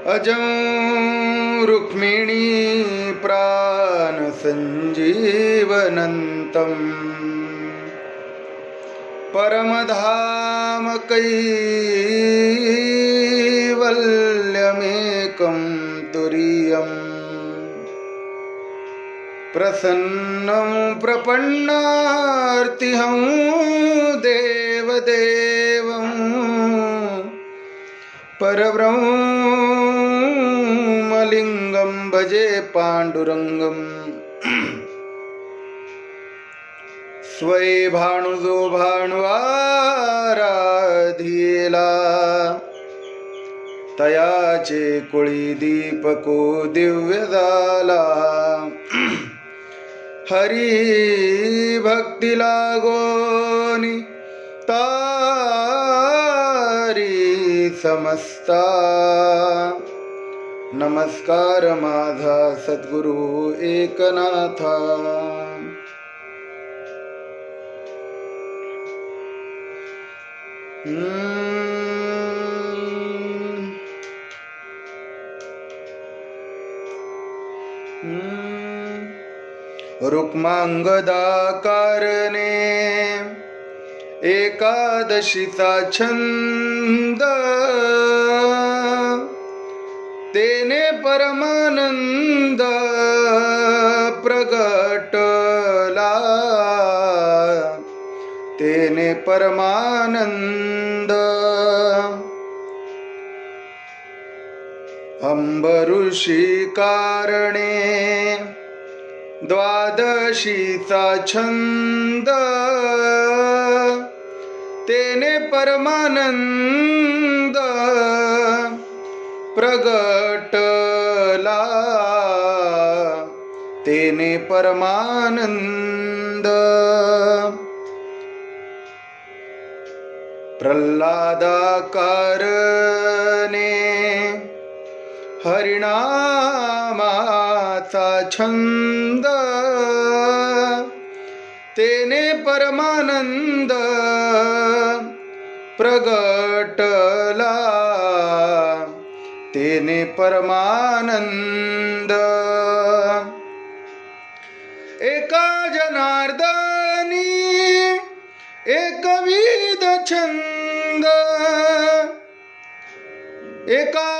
अजं रुक्मिणी प्राणसञ्जीवनन्तं परमधाम कैवल्यमेकं तुरीयम् प्रसन्नं प्रपन्नार्तिहं देवदेवं परब्रह्मलिङ्गं भजे पाण्डुरङ्गम् स्वै भानुजो भानुवाराधिला तयाचे कुळी दीपको दिव्य झाला हरी भक्ती लागोनी तारी समस्ता नमस्कार माझा सद्गुरु एकनाथा रुक्मांगदा कारणे एकादशीचा छंद तेने परमानंद प्रगटला तेने परमानंद अंबऋषी कारणे द्वादशीचा छंद तेने परमानंद प्रगटला तेने परमानंद प्रल्हादाकारणे हरिनामाचा छंद तेने परमानंद प्रगटला तेने परमानंद एका जनार्दनी एकविध छंद एका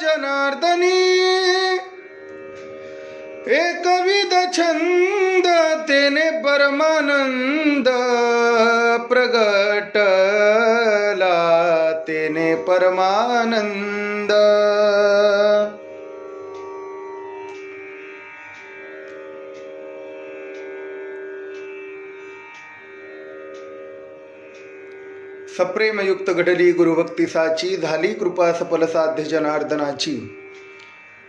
जनार्दनी एकविध छंद तेने परमानंद प्रगटला तेने परमानंद सप्रेमयुक्त घडली गुरुभक्ती साची झाली कृपा सफल साध्य जनार्दनाची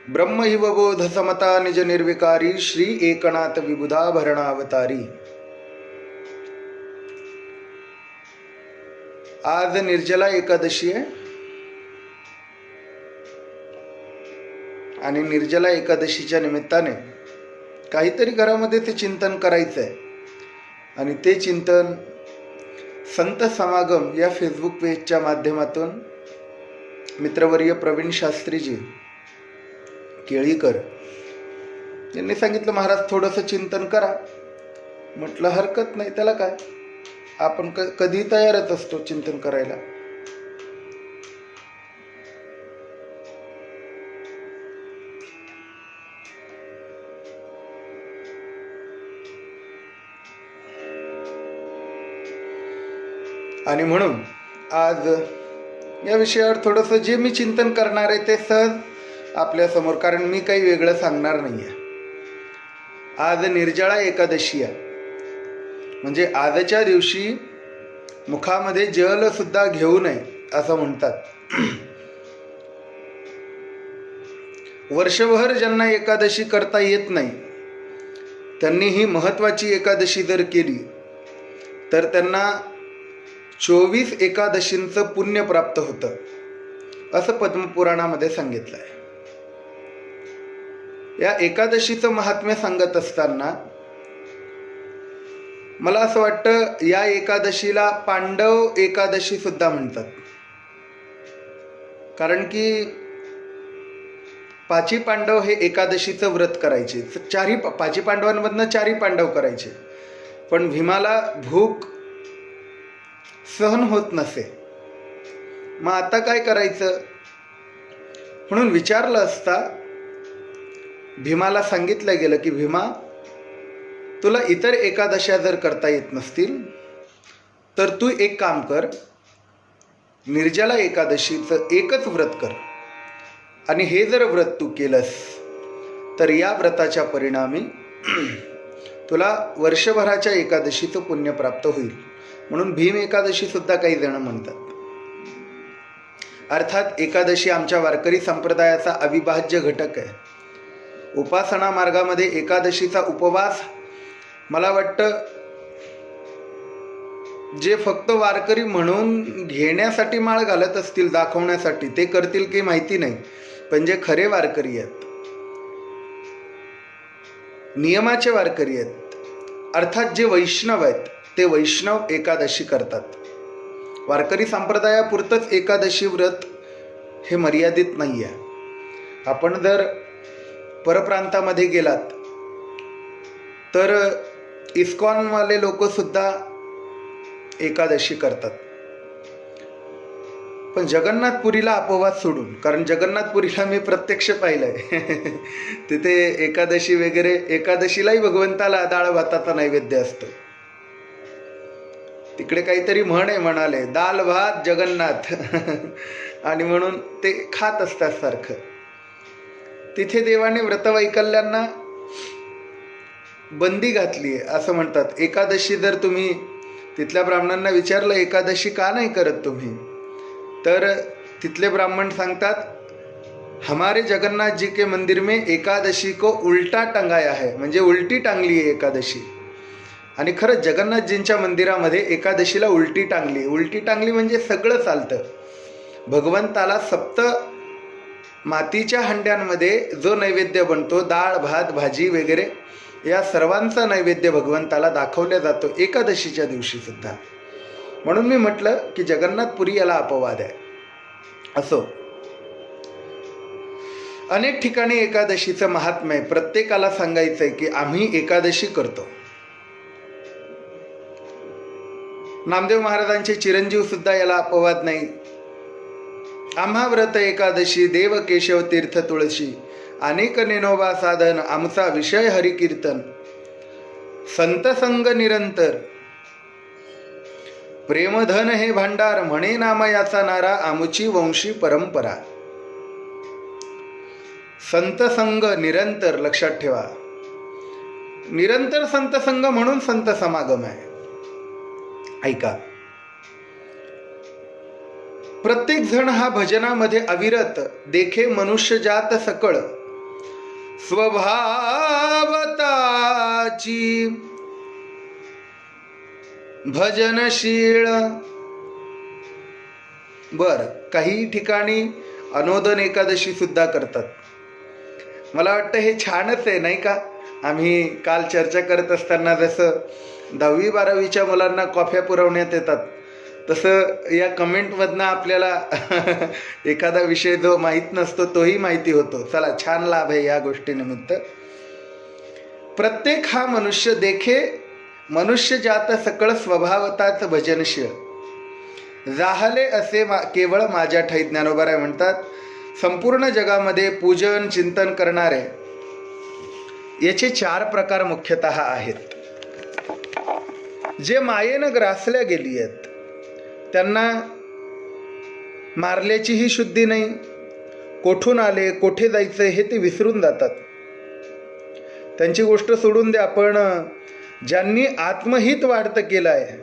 ब्रह्म हिव बोध समता निज निर्विकारी श्री एकनाथ विबुधा भरणावतारी। आज निर्जला एकादशी आहे आणि निर्जला एकादशीच्या निमित्ताने काहीतरी घरामध्ये ते चिंतन करायचं आहे आणि ते चिंतन संत समागम या फेसबुक पेजच्या माध्यमातून मित्रवर्य प्रवीण शास्त्रीजी केळीकर यांनी सांगितलं, महाराज थोडंसं चिंतन करा. म्हटलं हरकत नाही, त्याला काय, आपण कधी तयारच असतो चिंतन करायला. आणि म्हणून आज या विषयावर थोडंसं जे मी चिंतन करणार आहे ते सहज आपल्या समोर, कारण मी काही वेगळं सांगणार नाही आहे. आज निर्जळा एकादशी आहे, म्हणजे आजच्या दिवशी मुखामध्ये जल सुद्धा घेऊ नये असं म्हणतात. वर्षभर ज्यांना एकादशी करता येत नाही त्यांनी ही महत्त्वाची एकादशी जर केली तर त्यांना 24 एकादशींचं पुण्य प्राप्त होतं असं पद्मपुराणामध्ये सांगितलं आहे. या एकादशीचं महात्म्य सांगत असताना मला असं वाटतं या एकादशीला पांडव एकादशी सुद्धा म्हणतात, कारण की पाची पांडव हे एकादशीचं व्रत करायचे. पाची पांडवांमधनं 4 पांडव करायचे. पण भीमाला भूक सहन होत नसे. मग आता काय करायचं म्हणून विचारलं असता भीमाला सांगितलं गेलं की भीमा, तुला इतर एकादशा जर करता येत नसतील तर तू एक काम कर, निर्जला एकादशीचं एकच व्रत कर. आणि हे जर व्रत तू केलंस तर या व्रताच्या परिणामी तुला वर्षभराच्या एकादशीचं पुण्य प्राप्त होईल. म्हणून भीम एकादशी सुद्धा काही जण म्हणतात. अर्थात एकादशी आमच्या वारकरी संप्रदायाचा अविभाज्य घटक आहे. उपासना मार्गामध्ये एकादशीचा उपवास मला वाटतं जे फक्त वारकरी म्हणून घेण्यासाठी माळ घालत असतील, दाखवण्यासाठी, ते करतील की माहिती नाही. पण जे खरे वारकरी आहेत, नियमाचे वारकरी आहेत, अर्थात जे वैष्णव आहेत, ते वैष्णव एकादशी करतात. वारकरी संप्रदायापुरतंच एकादशी व्रत हे मर्यादित नाही आहे. आपण जर परप्रांतामध्ये गेलात तर इस्कॉनवाले लोकसुद्धा एकादशी करतात. पण जगन्नाथपुरीला अपवाद सोडून, कारण जगन्नाथपुरीला मी प्रत्यक्ष पाहिलं आहे तिथे एकादशी वगैरे, एकादशीलाही भगवंताला डाळ भाताचा नैवेद्य असतो. तिकडे काहीतरी म्हण आहे, म्हणाले दाल भात जगन्नाथ आणि म्हणून ते खात असतात सारखं. तिथे देवाने व्रतवैकल्यांना बंदी घातली आहे असं म्हणतात. एकादशी जर तुम्ही तिथल्या ब्राह्मणांना विचारलं एकादशी का नाही करत तुम्ही, तर तिथले ब्राह्मण सांगतात हमारे जगन्नाथ जी के मंदिर में एकादशी को उल्टा टंगाया है, म्हणजे उलटी टांगली आहे एकादशी. आणि खरंच जगन्नाथजींच्या मंदिरामध्ये एकादशीला उलटी टांगली. उलटी टांगली म्हणजे सगळं चालतं. भगवंताला सप्त मातीच्या हंड्यांमध्ये जो नैवेद्य बनतो, डाळ भात भाजी वगैरे, या सर्वांचा नैवेद्य भगवंताला दाखवला जातो एकादशीच्या दिवशी सुद्धा. म्हणून मी म्हटलं की जगन्नाथपुरी याला अपवाद आहे. असो, अनेक ठिकाणी एकादशीचं महात्म्य आहे. प्रत्येकाला सांगायचंय की आम्ही एकादशी करतो. नामदेव महाराजांचे चिरंजीव सुद्धा याला अपवाद नाही. आम्हा व्रत एकादशी देव केशव तीर्थ तुळशी, अनेक नेनोबा साधन, आमचा विषय हरिकीर्तन, संत संग निरंतर, प्रेमधन हे भांडार, म्हणे नाम याचा नारा, आमची वंशी परंपरा. संत संग निरंतर, लक्षात ठेवा, निरंतर संत संग म्हणून संत समागम आहे. ऐका, प्रत्येक जण हा भजनामध्ये अविरत, देखे मनुष्य जात सकळ, स्वभावताची भजनशीळ. बर, काही ठिकाणी अनोदन एकादशी सुद्धा करतात. मला वाटतं हे छानच आहे नाही का. आम्ही काल चर्चा करत असताना जसं 10वी-12वीच्या मुलांना कॉफ्या पुरवण्यात येतात, तसं या कमेंटमधनं आपल्याला एखादा विषय जो माहीत नसतो तोही माहिती होतो. चला, छान लाभ आहे या गोष्टीनिमित्त. प्रत्येक हा मनुष्य देखे मनुष्य जात सकळ, स्वभावताच भजनशीळ, जाहले असे केवळ माझ्या ठाई. ज्ञानोबा म्हणतात संपूर्ण जगामध्ये पूजन चिंतन करणारे याचे 4 प्रकार मुख्यतः आहेत. जे मायेनं ग्रासल्या गेली आहेत, त्यांना मारल्याचीही शुद्धी नाही, कोठून आले कोठे जायचं हे ते विसरून जातात. त्यांची गोष्ट सोडून द्या, पण ज्यांनी आत्महित वाढत केलं आहे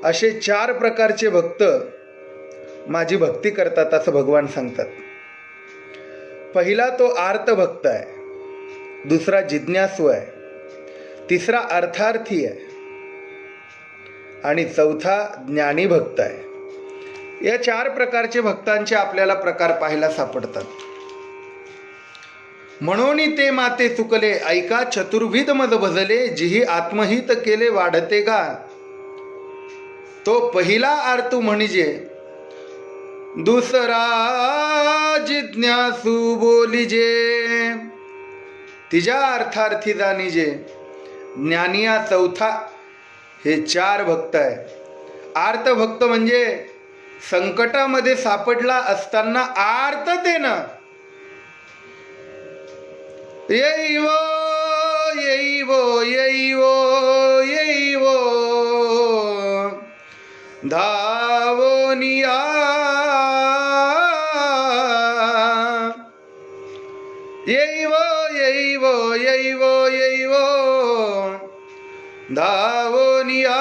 असे 4 प्रकारचे भक्त माझी भक्ती करतात असं भगवान सांगतात. पहिला तो आर्त भक्त आहे, दुसरा जिज्ञासू आहे, तिसरा अर्थार्थी आहे आणि चौथा ज्ञानी भक्त आहे. या 4 प्रकारचे भक्तांचे आपल्याला प्रकार पाहायला सापडतात. म्हणून ते माते चुकले, ऐका चतुर्विध मज भजले, जिही आत्महित केले वाढते गा. तो पहिला आर्तू म्हणजे दुसरा जिज्ञासू बोलिजे, तिच्या अर्थार्थी जाणीजे. ज्ञानिया चौथा. हे 4 भक्त आहे. आर्त भक्त म्हणजे संकटामध्ये सापडला असताना आर्ततेनं येईवो येईवो येईवो येईवो धावोनिया, येईवो येईवो येईवो येईवो धावोनिया.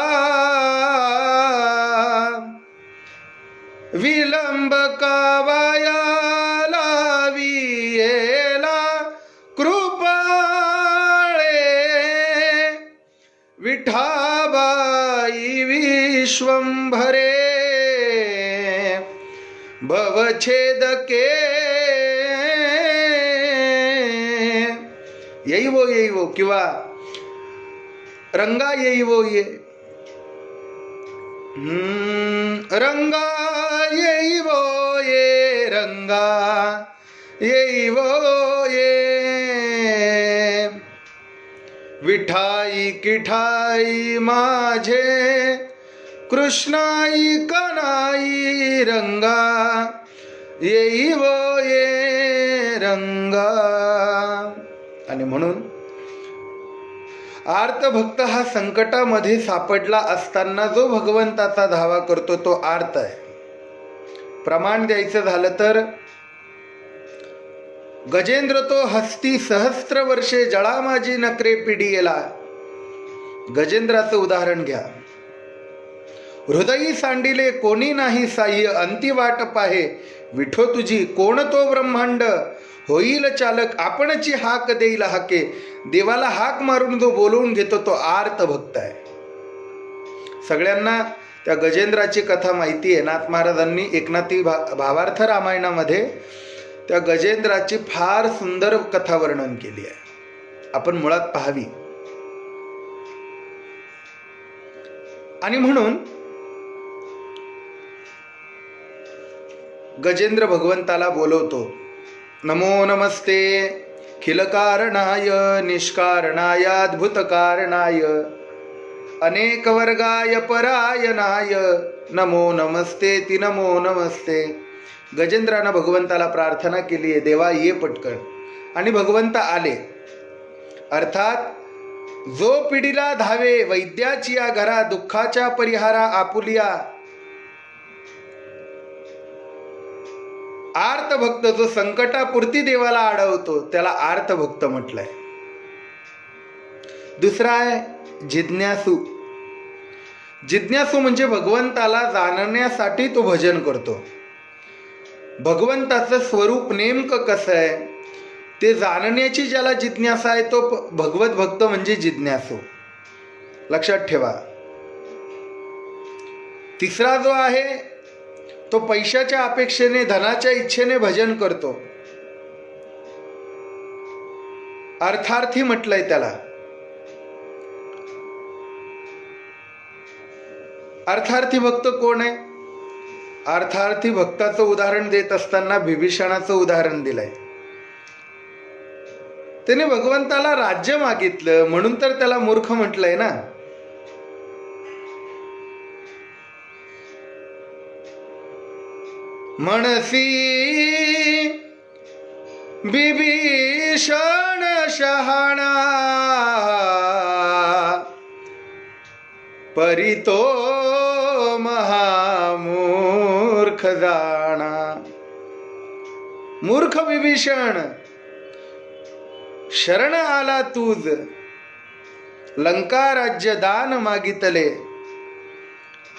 विलंब कावाया लावियेला कृपाळे, विठाबाई विश्वंभरे भवछेदके. येईवो येईवो किंवा रंगा येईवो ये, रंगा येईवो ये, रंगा येईवो ये. विठाई किठाई माझे कृष्णाई कनाई, रंगा येईवो ये रंगा. आणि म्हणून आर्त भक्त हा संकटामध्ये सापडला असताना जो भगवंताचा धावा करतो तो आर्त आहे. प्रमाण द्यायचं झालं तर गजेंद्र तो हस्ती सहस्त्र वर्षे जळा माझी नकरे पिढीला. गजेंद्राचं उदाहरण घ्या. हृदयी सांडिले कोणी नाही साह्य, अंती वाट पाहे विठो तुझी कोण तो ब्रह्मांड. होईल चालक आपणची हाक देईल हाके, देवाला हाक मारून जो बोलवून घेतो तो आर्त भक्त आहे. सगळ्यांना त्या गजेंद्राची कथा माहिती आहे. नाथ महाराजांनी एकनाथी भावार्थ रामायणामध्ये त्या गजेंद्राची फार सुंदर कथा वर्णन केली आहे. आपण मुळात पाहावी. आणि म्हणून गजेंद्र भगवंताला बोलवतो. नमो नमस्ते खिल कारणाय निष्कारणाय अद्भुत कारणाय अनेक वर्गाय परायणाय नमो नमस्ते ती नमो नमस्ते. गजेंद्रानं भगवंताला प्रार्थना केली आहे, देवा ये पटकन. आणि भगवंत आले. अर्थात जो पिढीला धावे वैद्याची या घरा, दुःखाच्या परिहारा आपुलिया. आर्त भक्त जो संकटापुरती देवाला अडवतो त्याला आर्त भक्त म्हटलंय. दुसरा आहे जिज्ञासू. जिज्ञासू म्हणजे भगवंताला जाणण्यासाठी तो भजन करतो. भगवंताचं स्वरूप नेमकं कसं आहे ते जाणण्याची ज्याला जिज्ञासा आहे तो भगवत भक्त म्हणजे जिज्ञासू. लक्षात ठेवा. तिसरा जो आहे तो पैशाच्या अपेक्षेने धनाच्या इच्छेने भजन करतो. अर्थार्थी म्हटलंय त्याला. अर्थार्थी भक्त कोण आहे? अर्थार्थी भक्ताचं उदाहरण देत असताना बिभीषणाचं उदाहरण दिलंय. त्याने भगवंताला राज्य मागितलं म्हणून तर त्याला मूर्ख म्हटलंय ना. म्हणसी बिभीषण शहाणा परितो महामूर्ख जाणा. मूर्ख विभीषण शरण आला तूज, लंका राज्य दान मागितले.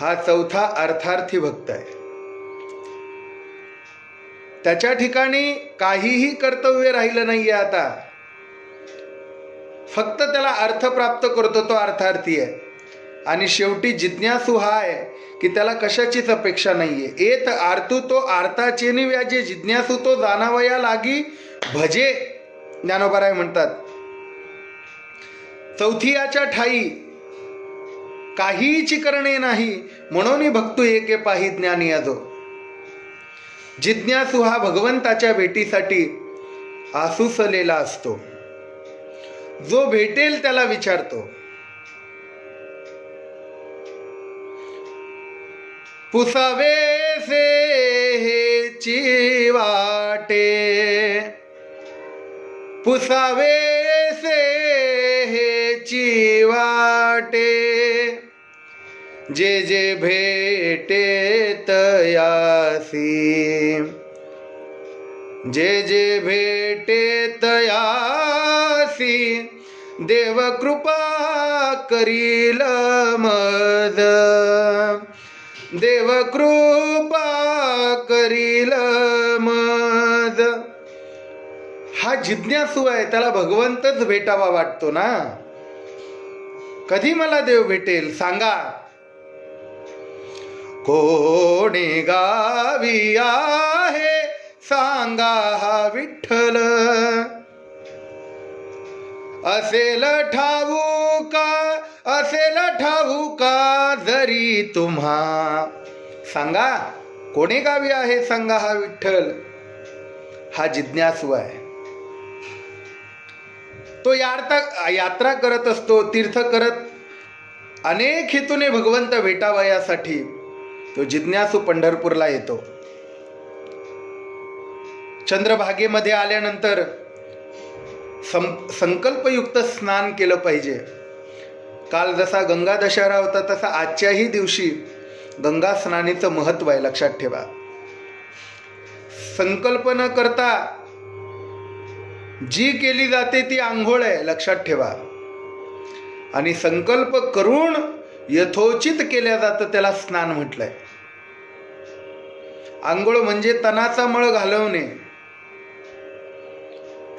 हा चौथा अर्थार्थी भक्त आहे. त्याच्या ठिकाणी काहीही कर्तव्य राहिलं नाहीये आता. फक्त त्याला अर्थ प्राप्त करतो तो अर्थार्थी आहे. आणि शेवटी जिज्ञासू हा आहे की त्याला कशाचीच अपेक्षा नाहीये. एत आर्तू तो आर्ताचेनी व्याजे, जिज्ञासू तो जाणावया लागी भजे. ज्ञानोबाराय म्हणतात चौथी याच्या ठाई काहीची करणे नाही, म्हणून भक्तू एके पाही ज्ञानी याजो. जिज्ञासू हा भगवंताच्या भेटीसाठी आसुसलेला असतो. जो भेटेल त्याला विचारतो. पुसावेसे हेची वाटे, पुसावेसे हेची वाटे, जे जे भेटे तयासी, जे जे भेटे तयासी, देव कृपा करील मद, देव कृपा करील मद. हा जिज्ञासू आहे, त्याला भगवंतच भेटावा वाटतो ना. कधी मला देव भेटेल सांगा. कोणी गावी आहे सांगा हा विठ्ठल, असेल ठाऊका, असेल ठाऊका जरी तुम्हा. सांगा कोणी गावी आहे सांगा हा विठ्ठल. हा जिज्ञासू आहे. तो यात्रा करत असतो, तीर्थ करत, अनेक हेतूने भगवंत भेटावा यासाठी तो जिज्ञासू पंढरपूरला येतो. चंद्रभागेमध्ये आल्यानंतर संकल्पयुक्त स्नान केलं पाहिजे. काल जसा गंगा दशहरा होता तसा आजच्याही दिवशी गंगा स्नानाचं महत्त्व आहे, लक्षात ठेवा. संकल्प न करता जी केली जाते ती आंघोळ आहे, लक्षात ठेवा. आणि संकल्प करून यथोचित केल्या जातं त्याला स्नान म्हटलंय. आंघोळ म्हणजे तनाचा मळ घालवणे,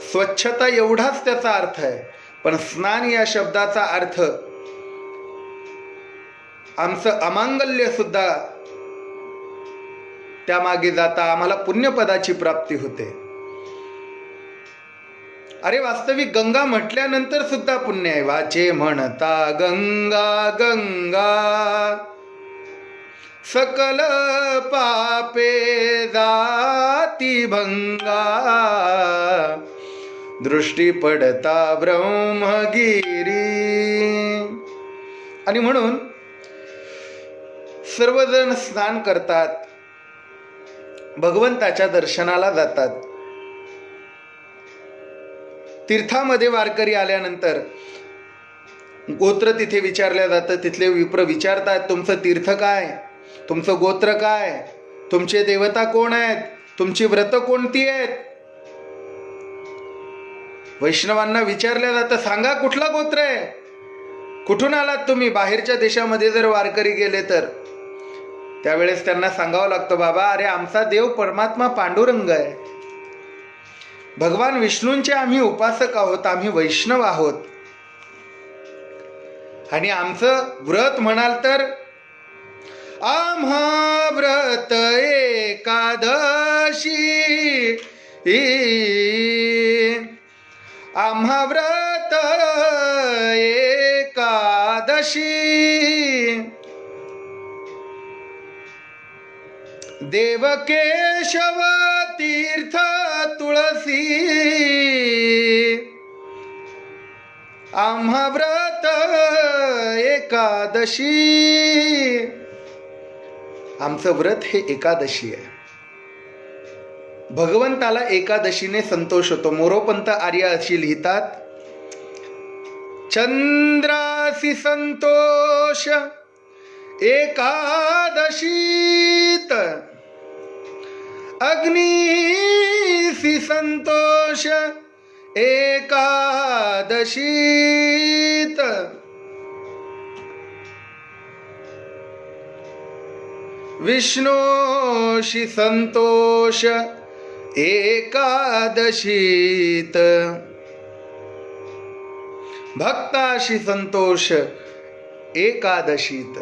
स्वच्छता एवढाच त्याचा अर्थ आहे. पण स्नान या शब्दाचा अर्थ आमचं अमांगल्य सुद्धा त्यामागे जाता आम्हाला पुण्यपदाची प्राप्ती होते. अरे वास्तविक गंगा म्हटल्यानंतर सुद्धा पुण्य आहे. वाचे म्हणता गंगा गंगा, सकल पापे जाती भंगा, दृष्टी पडता ब्रह्मगिरी. आणि म्हणून सर्वजण स्नान करतात, भगवंताच्या दर्शनाला जातात. तीर्थामध्ये वारकरी आल्यानंतर गोत्र तिथे विचारलं जातं. तिथले विप्र विचारतात, तुमचं तीर्थ काय, तुमचं गोत्र काय, तुमचे देवता कोण आहेत, तुमची व्रत कोणती आहेत. वैष्णवांना विचारलं जातं, सांगा कुठला गोत्र आहे, कुठून आलात तुम्ही. बाहेरच्या देशामध्ये जर वारकरी गेले तर त्यावेळेस त्यांना सांगावं लागतं, बाबा अरे आमचा देव परमात्मा पांडुरंग आहे, भगवान विष्णूंचे आम्ही उपासक आहोत, आम्ही वैष्णव आहोत. आणि आमचं व्रत म्हणाल तर आम्हा व्रत एकादशी, आम्हा व्रत एकादशी, देव केशव तीर्थ तुळसी, आम्हा व्रत एकादशी. आमचं व्रत हे एकादशी आहे. भगवंताला एकादशीने संतोष होतो. मोरोपंत आर्य अशी लिहितात, चंद्रासी संतोष एकादशीत, अग्नीसी संतोष एकादशीत, विष्णूशी संतोष एकादशीत, भक्ताशी संतोष एकादशीत.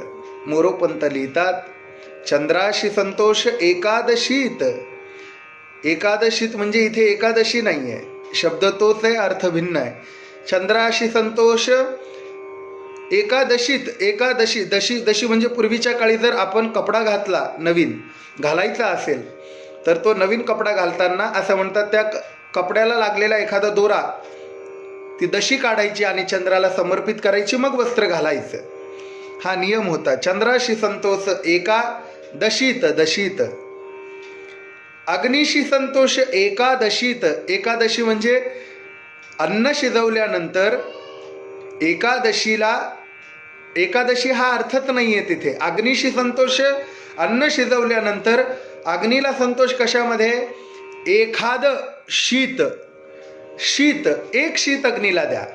मोरोपंत लिहितात, चंद्राशी संतोष एकादशीत. एकादशीत म्हणजे इथे एकादशी नाही आहे, शब्द तोच आहे, अर्थ भिन्न आहे. चंद्राशी संतोष एकादशीत. एकादशी, दशी दशी म्हणजे पूर्वीच्या काळी जर आपण कपडा घातला, नवीन घालायचा असेल तर तो नवीन कपडा घालताना असं म्हणतात त्या कपड्याला लागलेला एखादा दोरा ती दशी काढायची आणि चंद्राला समर्पित करायची, मग वस्त्र घालायचं. हा नियम होता. चंद्राशी संतोष एकादशीत दशीत, अग्नीशी संतोष एकादशीत. एकादशी म्हणजे अन्न शिजवल्यानंतर एकादशी हा अर्थच नाहीये तिथे. अग्नीशी संतोष अन्न शिजवल्यानंतर, अग्नीला संतोष कशामध्ये? एखाद शीत, एक शीत अग्नीला द्या.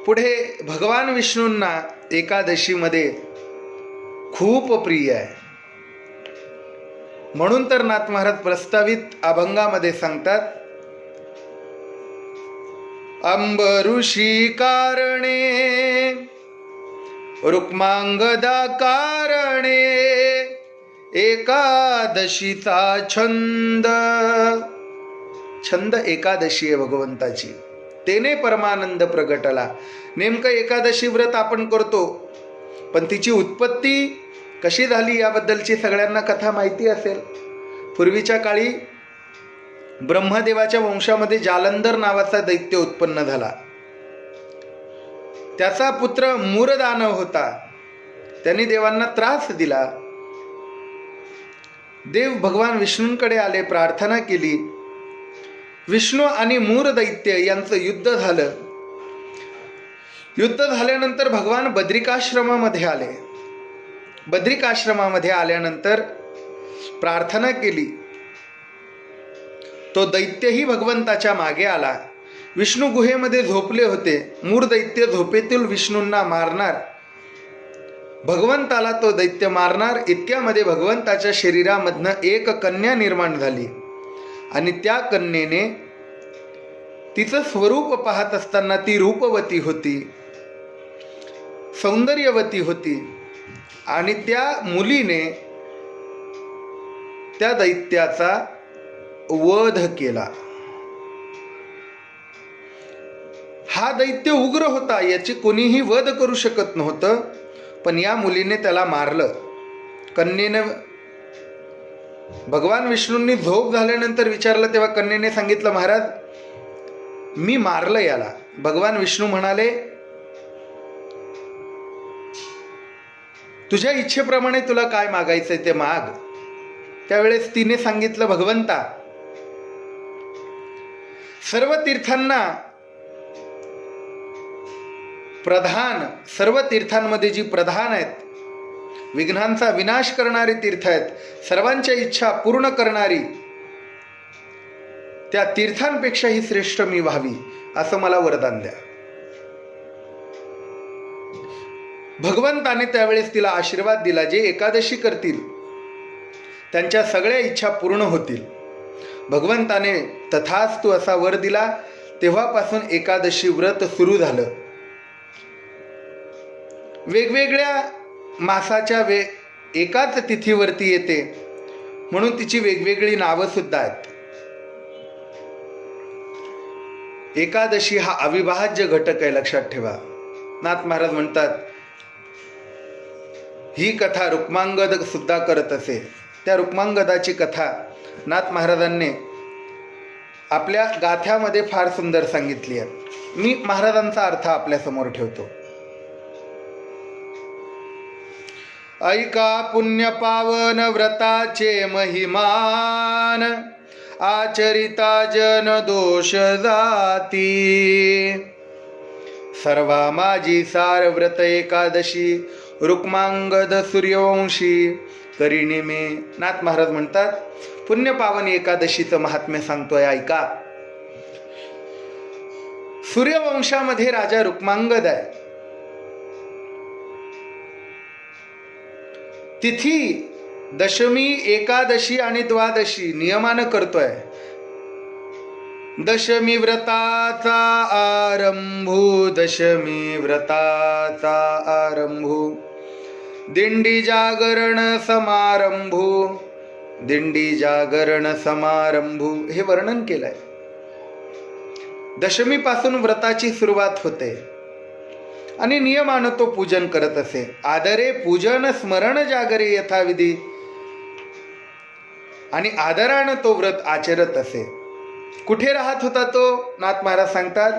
पुढे भगवान विष्णूंना एकादशीमध्ये खूप प्रिय आहे. म्हणून तर नाथ महाराज प्रस्तावित अभंगामध्ये सांगतात, अंबऋषी कारणे रुक्मांगदा कारणे एकादशीचा छंद. छंद एकादशी आहे भगवंताची, तेने परमानंद प्रगटला. नेमकं एकादशी व्रत आपण करतो, पण तिची उत्पत्ती कशी झाली याबद्दलची सगळ्यांना कथा माहिती असेल. पूर्वीच्या काळी ब्रह्मदेवाच्या वंशामध्ये जालंधर नावाचा दैत्य उत्पन्न झाला. त्याचा पुत्र मूरदानव होता. त्यांनी देवांना त्रास दिला. देव भगवान विष्णूंकडे आले, प्रार्थना केली. विष्णू आणि मूर दैत्य यांचं युद्ध झालं. युद्ध झाल्यानंतर भगवान बद्रिकाश्रमामध्ये आले. बद्रिकाश्रमामध्ये आल्यानंतर प्रार्थना केली. तो दैत्यही भगवंताच्या मागे आला. विष्णू गुहेमध्ये झोपले होते. मूर दैत्य झोपेतील विष्णूंना मारणार, भगवंताला तो दैत्य मारणार. इतक्यामध्ये भगवंताच्या शरीरामधनं एक कन्या निर्माण झाली आणि त्या कन्येने तिचं स्वरूप पाहत असताना ती रूपवती होती, सौंदर्यवती होती आणि त्या मुलीने त्या दैत्याचा वध केला. हा दैत्य उग्र होता, याची कोणीही वध करू शकत नव्हतं, पण या मुलीने त्याला मारलं. कन्येने, भगवान विष्णूंनी झोप झाल्यानंतर विचारलं तेव्हा कन्येने सांगितलं, महाराज मी मारलं याला. भगवान विष्णू म्हणाले, तुझ्या इच्छेप्रमाणे तुला काय मागायचंय ते माग. त्यावेळेस तिने सांगितलं, भगवंता सर्व तीर्थांना प्रधान, सर्व तीर्थांमध्ये जी प्रधान आहेत, विघ्नांचा विनाश करणारी तीर्थ आहेत, सर्वांच्या इच्छा पूर्ण करणारी, त्या तीर्थांपेक्षाही श्रेष्ठ मी व्हावी असं मला वरदान द्या. भगवंताने त्यावेळेस तिला आशीर्वाद दिला, जे एकादशी करतील त्यांच्या सगळ्या इच्छा पूर्ण होतील. भगवंताने तथास्तु असा वर दिला. तेव्हापासून एकादशी व्रत सुरू झालं. वेगवेगळ्या मासाच्या एकाच तिथीवरती येते म्हणून तिची वेगवेगळी नावं सुद्धा आहेत. एकादशी हा अविभाज्य घटक आहे, लक्षात ठेवा. नाथ महाराज म्हणतात, ही कथा रुक्मांगद सुद्धा करत असे. त्या रुक्मांगदाची कथा नाथ महाराजांनी आपल्या गाथ्यामध्ये फार सुंदर सांगितली आहे. मी महाराजांचा अर्थ आपल्या समोर ठेवतो. ऐका पुण्य पावन व्रताचे महिमान, आचरिता जन दोष जाती. सर्वा माझी सार व्रत एकादशी, रुक्मांगद सूर्यवंशी करीने मे. नाथ महाराज म्हणतात, पुण्य पावन एकादशीचं महात्म्य सांगतोय, ऐका. सूर्यवंशामध्ये राजा रुक्मांगद आहे. तिथी दशमी, एकादशी आणि द्वादशी नियमानं करतोय. दशमी व्रताचा आरंभू, दशमी व्रताचा आरंभू, दिंडी जागरण समारंभू, दिंडी जागरण समारंभू, हे वर्णन केलंय. दशमीपासून व्रताची सुरुवात होते आणि नियमानं तो पूजन करत असे. आदरे पूजन स्मरण जागरे यथाविधी. आणि आदरानं तो व्रत आचरत असे. कुठे राहत होता तो? नाथ महाराज सांगतात,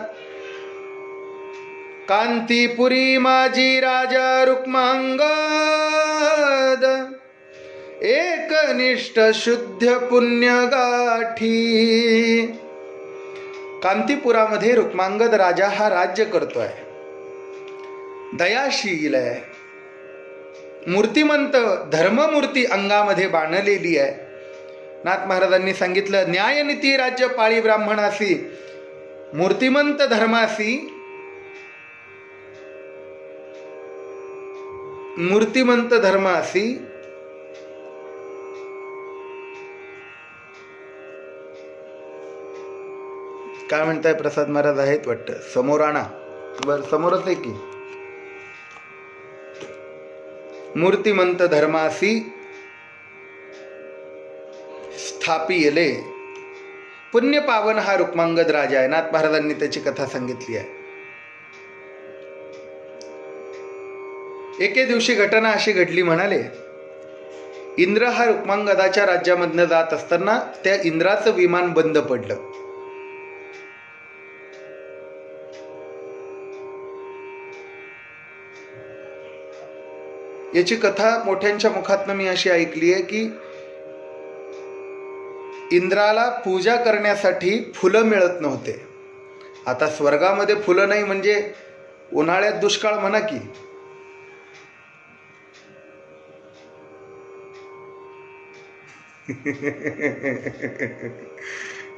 कांतीपुरी माझी राजा रुक्मांगद, एकनिष्ठ शुद्ध पुण्य गाठी. कांतीपुरामध्ये रुक्मांगद राजा हा राज्य करतोय, दयाशील आहे, मूर्तिमंत धर्ममूर्ती अंगामध्ये बाणलेली आहे. नाथ महाराजांनी सांगितलं, न्यायनीती राज्य पाळी ब्राह्मणासी, मूर्तिमंत धर्मासी, मूर्तिमंत धर्मासी काय म्हणताय प्रसाद महाराज? आहेत वाटतं समोर, आणा बर, समोरच आहे की. मूर्तिमंत धर्मासी स्थापियले. पुण्य पावन हा रुक्मांगद राजा आहे. नाथ महाराजांनी त्याची कथा सांगितली आहे. एके दिवशी घटना अशी घडली, म्हणाले, इंद्र हा रुक्मांगदाच्या राज्यामधनं जात असताना त्या इंद्राचं विमान बंद पडलं. याची कथा मोठ्यांच्या मुखातनं मी अशी ऐकली आहे की इंद्राला पूजा करण्यासाठी फुलं मिळत नव्हते. आता स्वर्गामध्ये फुलं नाही म्हणजे उन्हाळ्यात दुष्काळ म्हणा की.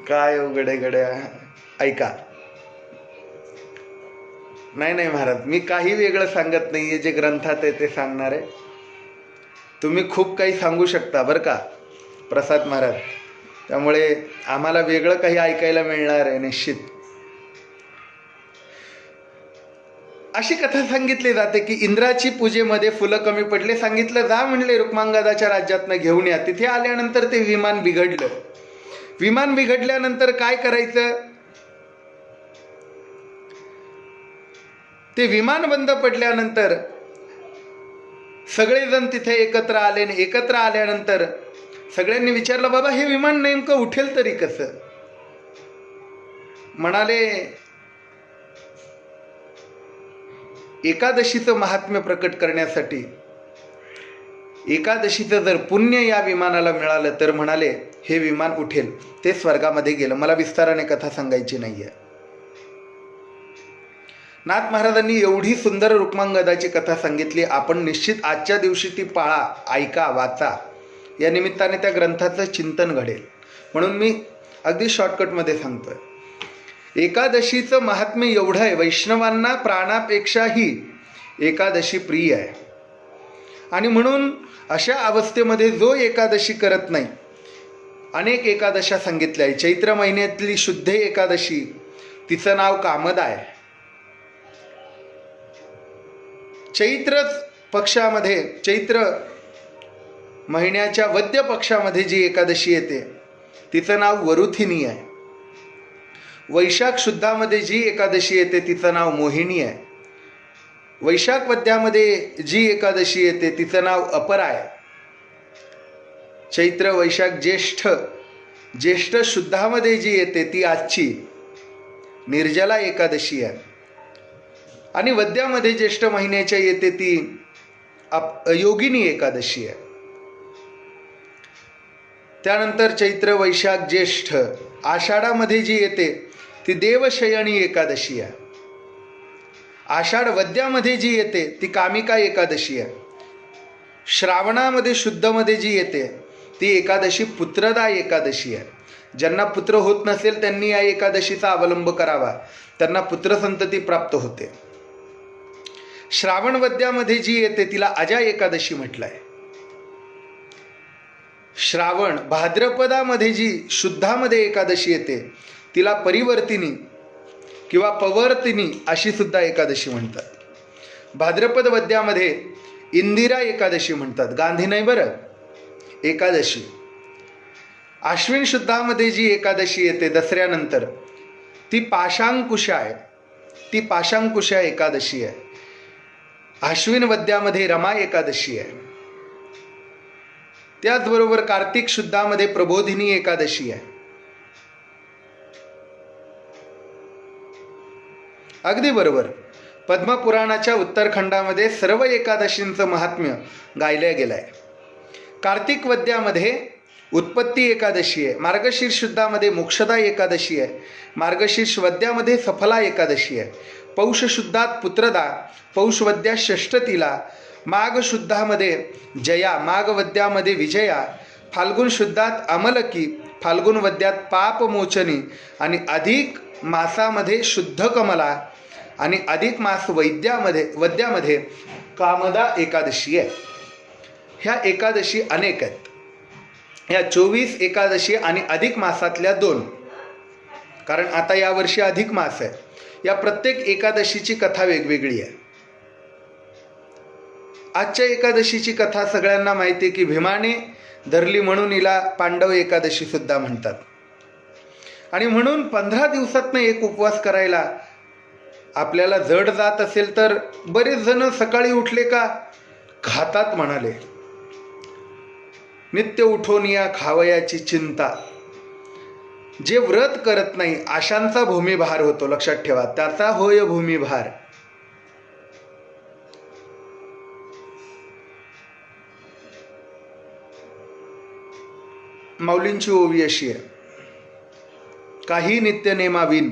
काय उघडे गड्या. ऐका, नाही महाराज, मी काही वेगळं सांगत नाहीये, जे ग्रंथात आहे ते सांगणार आहे. तुम्ही खूप काही सांगू शकता बरं का प्रसाद महाराज, त्यामुळे आम्हाला वेगळं काही ऐकायला मिळणार आहे निश्चित. अशी कथा सांगितली जाते की इंद्राची पूजेमध्ये फुलं कमी पडले. सांगितलं, जा म्हणले रुक्मांगदाच्या राज्यातनं घेऊन या. तिथे आल्यानंतर ते विमान बिघडलं. विमान बिघडल्यानंतर काय करायचं? ते विमान बंद पडल्यानंतर सगळेजण तिथे एकत्र आले. एकत्र आल्यानंतर सगळ्यांनी विचारलं, बाबा हे विमान नेमकं उठेल तरी कसं? म्हणाले, एकादशीचं महात्म्य प्रकट करण्यासाठी, एकादशीचं जर पुण्य या विमानाला मिळालं तर म्हणाले हे विमान उठेल. ते स्वर्गामध्ये गेलं. मला विस्ताराने कथा सांगायची नाहीये. नाथ महाराजांनी एवढी सुंदर रुक्मांगदाची कथा सांगितली. आपण निश्चित आजच्या दिवशी ती पाळा, ऐका, वाचा. या निमित्ताने त्या ग्रंथाचं चिंतन घडेल. म्हणून मी अगदी शॉर्टकटमध्ये सांगतोय. एकादशीचं महात्म्य एवढं आहे, वैष्णवांना प्राणापेक्षाही एकादशी प्रिय आहे. आणि म्हणून अशा अवस्थेमध्ये जो एकादशी करत नाही, अनेक एकादशा सांगितल्या आहे. चैत्र महिन्यातली शुद्ध एकादशी, तिचं नाव कामदा आहे. चैत्र पक्षामध्ये, चैत्र महिन्याच्या वद्य पक्षामध्ये जी एकादशी येते तिचं नाव वरुथिनी आहे. वैशाख शुद्धामध्ये जी एकादशी येते तिचं नाव मोहिनी आहे. वैशाख वद्यामध्ये जी एकादशी येते तिचं नाव अपरा आहे. चैत्र वैशाख ज्येष्ठ शुद्धामध्ये जी येते ती आजची निर्जला एकादशी आहे. आणि वद्यामध्ये ज्येष्ठ महिन्याच्या येते ती योगिनी एकादशी आहे. त्यानंतर चैत्र वैशाख ज्येष्ठ आषाढामध्ये जी येते ती देवशयनी एकादशी आहे. आषाढ वद्यामध्ये जी येते ती कामिका एकादशी आहे. श्रावणामध्ये शुद्धमध्ये जी येते ती एकादशी पुत्रदा एकादशी आहे. ज्यांना पुत्र होत नसेल त्यांनी या एकादशीचा अवलंब करावा, त्यांना पुत्रसंतती प्राप्त होते. श्रावण वद्यामध्ये जी येते तिला अजा एकादशी म्हटलं आहे. श्रावण भाद्रपदामध्ये जी शुद्धामध्ये एकादशी येते तिला परिवर्तिनी किंवा पवर्तिनी अशी सुद्धा एकादशी म्हणतात. भाद्रपद वद्यामध्ये इंदिरा एकादशी म्हणतात, गांधी नाही बरं, एकादशी. आश्विन शुद्धामध्ये जी एकादशी येते दसऱ्यानंतर ती पाशांकुशा आहे, ती पाशांकुशा एकादशी आहे. आश्विन वद्यामध्ये रमा एकादशी आहे. त्याचबरोबर कार्तिक शुद्धामध्ये प्रबोधिनी एकादशी आहे. अगदी बरोबर. पद्मपुराणाच्या उत्तरखंडामध्ये सर्व एकादशींचं महात्म्य गायलं गेलं आहे. कार्तिक वद्यामध्ये उत्पत्ती एकादशी आहे, मार्गशीर्ष शुद्धामध्ये मोक्षदा एकादशी आहे, मार्गशीर्ष वद्यामध्ये सफला एकादशी आहे, पौष शुद्धात पुत्रदा, पौष वद्यात षष्ठतीला, माघ शुद्धामध्ये जया, माघ वद्यामध्ये विजया, फाल्गुन शुद्धात अमलकी, फाल्गुन वद्यात पापमोचनी आणि अधिक मासामध्ये शुद्ध कमला आणि अधिक मास वद्यामध्ये कामदा एकादशी आहे. ह्या एकादशी अनेक आहेत. ह्या 24 एकादशी आणि अधिक मासातल्या 2, कारण आता यावर्षी अधिक मास आहे. या प्रत्येक एकादशीची कथा वेगवेगळी आहे. आजच्या एकादशीची कथा सगळ्यांना माहिती आहे की भीमाने धरली म्हणून हिला पांडव एकादशी सुद्धा म्हणतात. आणि म्हणून 15 दिवसातनं एक उपवास करायला आपल्याला जड जात असेल तर बरेच जण सकाळी उठले का खातात म्हणाले. नित्य उठून या खावयाची चिंता. जे व्रत करत नाही आशांचा भूमिभार होतो, लक्षात ठेवा, त्याचा होय भूमिभार. माऊलींची ओवी अशी आहे, काही नित्य नेमाविन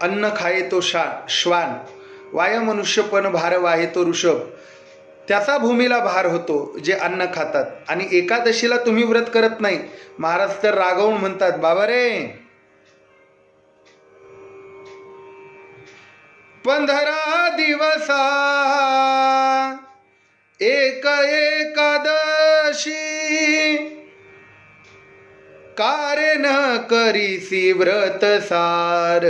अन्न खाये तो श्वान, वाय मनुष्यपण भार वाहे तो ऋषभ. त्याचा भूमीला भार होतो जे अन्न खातात. आणि एकादशीला तुम्ही व्रत करत नाही, महाराज तर रागवून म्हणतात, बाबा रे 15 दिवसा एक एकादशी, कार्य न करीसी व्रत सार.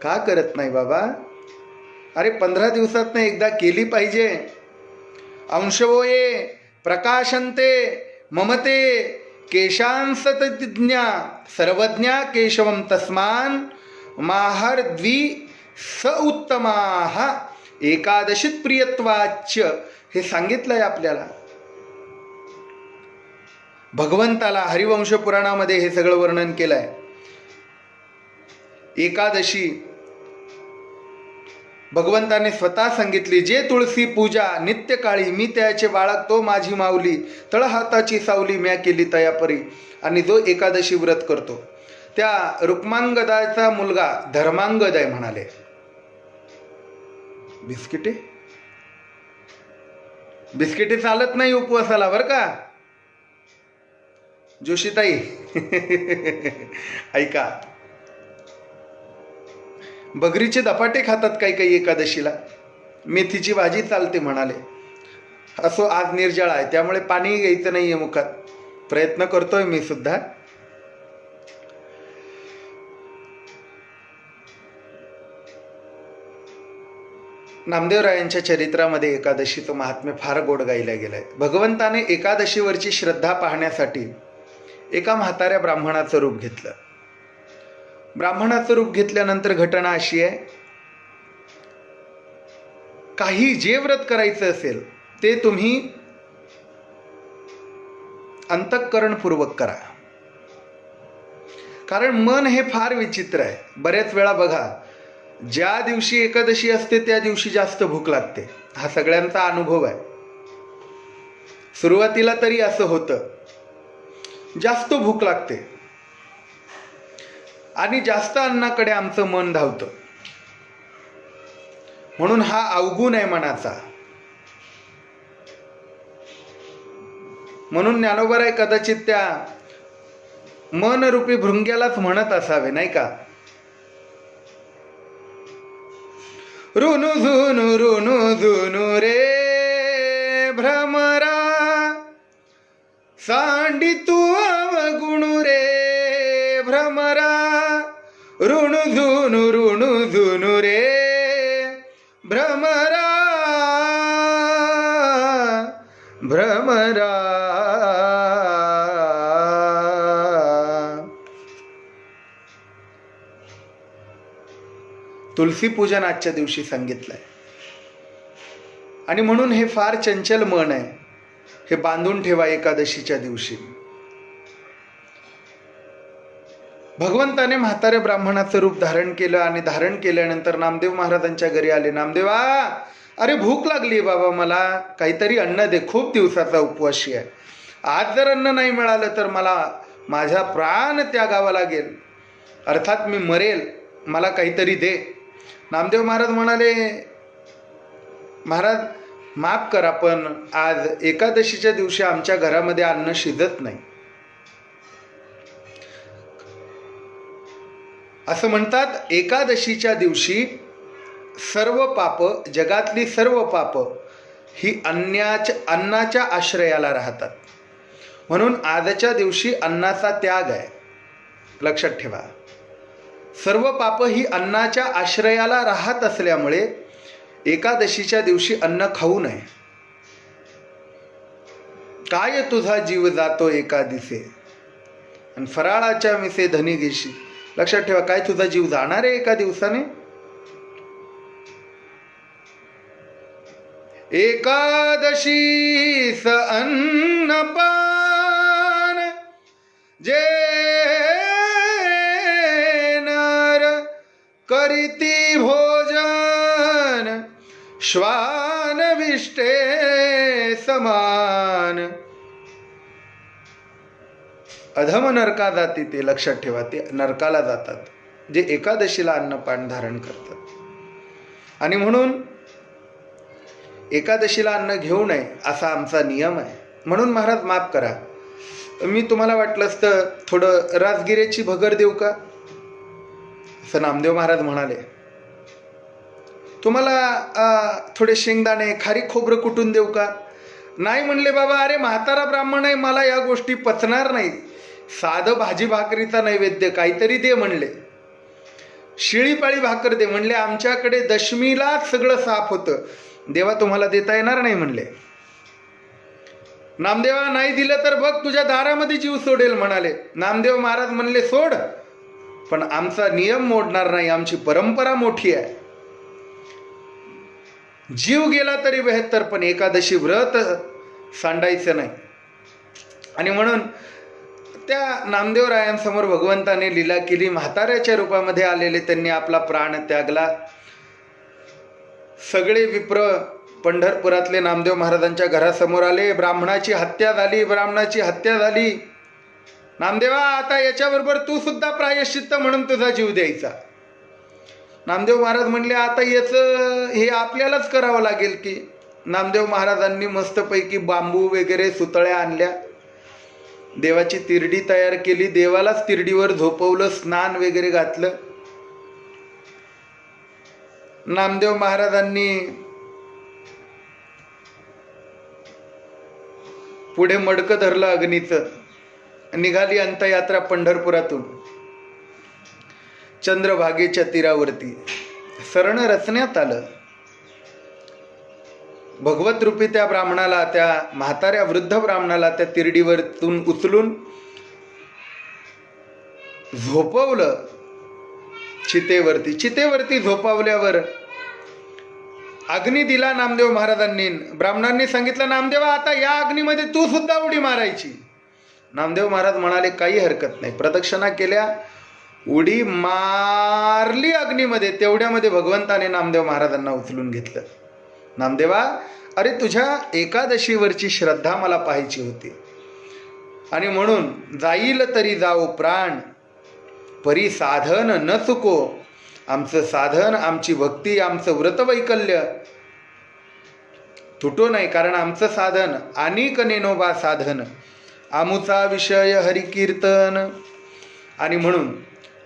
का करत नाही बाबा? अरे 15 दिवसातनं एकदा केली पाहिजे. अंशवोये प्रकाशन्ते ममते केशांसतज्ञा सर्वज्ञा केशवम तस्मान माहर्द्वी स उत्तमाः एकादशीत प्रियत्वाच्च. हे सांगितलंय आपल्याला. भगवंताला हरिवंश पुराणामध्ये हे सगळं वर्णन केलंय. एकादशी भगवंताने स्वतः सांगितली, जे तुळसी पूजा नित्यकाळी मी त्याचे बाळक तो माझी माऊली, तळहाताची सावली म्या केली तयापरी. आणि जो एकादशी व्रत करतो त्या रुक्मांगदाचा मुलगा धर्मांगद आहे म्हणाले. बिस्किटे चालत नाही उपवासाला बरं का जोशीताई. ऐका, बगरीचे धपाटे खातात काही काही एकादशीला, मेथीची भाजी चालते म्हणाले. असो, आज निर्जळा आहे त्यामुळे पाणी घ्यायचं नाहीये मुखात. प्रयत्न करतोय मी सुद्धा. नामदेवरायांच्या चरित्रामध्ये एकादशीचं महात्म्य फार गोड गायलं गेलंय. भगवंताने एकादशीवरची श्रद्धा पाहण्यासाठी एका म्हाताऱ्या ब्राह्मणाचं रूप घेतलं. ब्राह्मणाचं रूप घेतल्यानंतर घटना अशी आहे, काही जे व्रत करायचं असेल ते तुम्ही अंतःकरणपूर्वक करा. कारण मन हे फार विचित्र आहे. बऱ्याच वेळा बघा, ज्या दिवशी एकादशी असते त्या दिवशी जास्त भूक लागते. हा सगळ्यांचा अनुभव आहे. सुरुवातीला तरी असं होतं, जास्त भूक लागते आणि जास्त अन्नाकडे आमचं मन धावतं. म्हणून हा अवगुण आहे मनाचा. म्हणून ज्ञानोबराय कदाचित त्या मनरूपी भृंग्यालाच म्हणत असावे, नाही का? रुनु झुनु रे भ्रमरा, सांडी तू अवगुणू रे भ्रमरा. रुनु झुनु रे भ्रमरा भ्रमरा. तुलसी पूजन आजच्या दिवशी सांगितलंय. आणि म्हणून हे फार चंचल मन आहे. हे बांधून ठेवा एकादशीच्या दिवशी. भगवंताने म्हाताऱ्या ब्राह्मणाचं रूप धारण केलं आणि धारण केल्यानंतर नामदेव महाराजांच्या घरी आले. नामदेवा, अरे भूक लागली बाबा, मला काहीतरी अन्न दे, खूप दिवसाचा उपवासी आहे. आज जर अन्न नाही मिळालं तर मला माझा प्राण त्यागावा लागेल, अर्थात मी मरेल, मला काहीतरी दे. नामदेव महाराज म्हणाले, महाराज माफ करा, पण आज एकादशीच्या दिवशी आमच्या घरामध्ये अन्न शिजत नाही. असं म्हणतात, एकादशीच्या दिवशी सर्व पाप, जगातली सर्व पाप ही अन्नाच्या आश्रयाला राहतात. म्हणून आजच्या दिवशी अन्नाचा त्याग आहे, लक्षात ठेवा. सर्व पाप ही अन्नाच्या आश्रयाला राहत असल्यामुळे एकादशीच्या दिवशी अन्न खाऊ नये. काय तुझा जीव जातो एका दिसे आणि फराळाच्या मिसे धनी घेशी. लक्षात ठेवा, काय तुझा जीव जाणार आहे एका दिवसाने. एकादशीस अन्नपान जे नर करीती भोजन श्वान विष्टे समान. अधम नरका जाती, ते लक्षात ठेवा, ते नरकाला जातात जे एकादशीला अन्नपान धारण करतात. आणि म्हणून एकादशीला अन्न घेऊ नये असा आमचा नियम आहे. म्हणून महाराज माफ करा, मी तुम्हाला वाटलं असतं थोडं राजगिऱ्याची भगर देऊ का, असं नामदेव महाराज म्हणाले. तुम्हाला थोडे शेंगदाणे खारी खोबरं कुटून देऊ का. नाही म्हणले, बाबा अरे म्हातारा ब्राह्मण आहे, मला या गोष्टी पचणार नाही, साधं भाजी भाकरीचा नैवेद्य काहीतरी दे म्हणले. शिळीपाळी भाकर दे म्हणले. आमच्याकडे दशमीलाच सगळं साफ होतं, देवा तुम्हाला देता येणार नाही म्हणले. नामदेवा, नाही दिलं तर बघ तुझ्या दारामध्ये जीव सोडेल म्हणाले. नामदेव महाराज म्हणले, सोड, पण आमचा नियम मोडणार नाही, आमची परंपरा मोठी आहे. जीव गेला तरी बेहत्तर, पण एकादशी व्रत सांडायचं नाही. आणि म्हणून त्या नामदेवरायांसमोर भगवंताने लीला केली. म्हाताऱ्याच्या रूपामध्ये आलेले त्यांनी आपला प्राण त्यागला. सगळे विप्र पंढरपुरातले नामदेव महाराजांच्या घरासमोर आले. ब्राह्मणाची हत्या झाली, ब्राह्मणाची हत्या झाली. नामदेवा, आता याच्याबरोबर तू सुद्धा प्रायश्चित्त म्हणून तुझा जीव द्यायचा. नामदेव महाराज म्हणले, आता याचं हे आपल्यालाच करावं लागेल की. नामदेव महाराजांनी मस्तपैकी बांबू वगैरे सुतळ्या आणल्या, देवाची तिरडी तयार केली, देवालाच तिरडीवर झोपवलं, स्नान वगैरे घातलं. नामदेव महाराजांनी पुढे मडकं धरलं अग्नीचं. निघाली अंतयात्रा पंढरपुरातून. चंद्रभागेच्या तीरावरती शरण रचण्यात आलं. भगवत रूपी त्या ब्राह्मणाला, त्या म्हाताऱ्या वृद्ध ब्राह्मणाला त्या तिरडीवरतून उचलून झोपवलं चितेवरती. चितेवरती झोपवल्यावर अग्नी दिला नामदेव महाराजांनी. ब्राह्मणांनी सांगितलं, नामदेवा, आता या अग्नीमध्ये तू सुद्धा उडी मारायची. नामदेव महाराज म्हणाले, काही हरकत नाही. प्रदक्षिणा केल्या, उडी मारली अग्नीमध्ये. तेवढ्यामध्ये भगवंताने नामदेव महाराजांना उचलून घेतलं. नामदेवा, अरे तुझ्या एकादशीवरची श्रद्धा मला पाहायची होती, आणि म्हणून जाईल तरी जाओ प्राण, परी साधन न चुको. आमचं साधन, आमची भक्ती, आमचं व्रतवैकल्य तुटो नाही, कारण आमचं साधन अनेक नेनोबा साधन, आमुचा विषय हरिकीर्तन. आणि म्हणून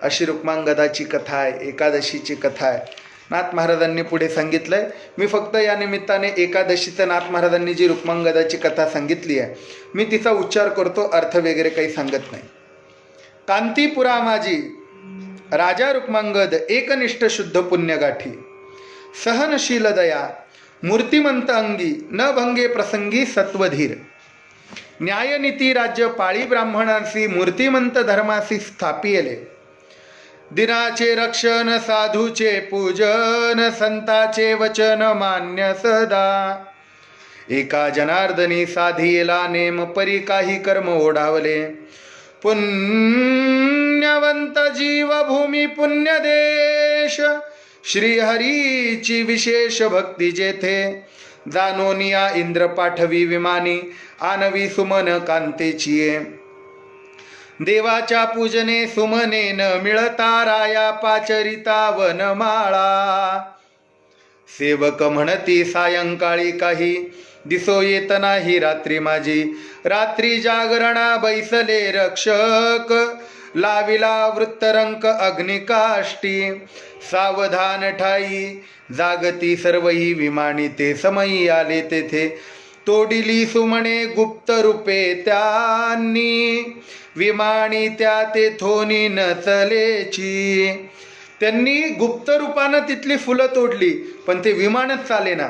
अशी रुक्मांगदाची कथा आहे, एकादशीची कथा आहे. नाथ महाराजांनी पुढे सांगितलंय. मी फक्त या निमित्ताने एकादशीचं नाथ महाराजांनी जी रुक्मांगदाची कथा सांगितली आहे, मी तिचा उच्चार करतो, अर्थ वगैरे काही सांगत नाही. कांतीपुरा माझी राजा रुक्मांगद एकनिष्ठ शुद्ध पुण्यगाठी, सहनशील दया, मूर्तिमंत अंगी, न भंगे प्रसंगी सत्वधीर, न्यायनीती राज्य पाळी ब्राह्मणासी, मूर्तिमंत धर्मासी स्थापियले, दिनाचे रक्षण, साधूचे पूजन, संताचे वचन मान्य सदा, एका जनार्दनी साधियेला नेम परी काही कर्म ओढावले. पुण्यवंत जीव भूमी पुण्य देश, श्रीहरीची विशेष भक्ती जेथे. जानोनिया इंद्र पाठवी विमानी, आणवी सुमन कांतेची. देवाच्या पूजने सुमने न मिळता राया पाचरिता वनमाळा. सेवक म्हणती सायंकाळी काही दिसो येत नाही रात्री माझी. रात्री जागरणा बैसले रक्षक, लाविला वृत्तरंक अग्निकाष्टी. सावधान ठाई जागती सर्वही विमानी, ते समयी आले तेथे तोडिली सुमणे गुप्त रूपे त्यांनी. विमानी त्या तेथोनी नचलेची. त्यांनी गुप्त रूपानं तिथली फुलं तोडली, पण ते विमानच चालेना.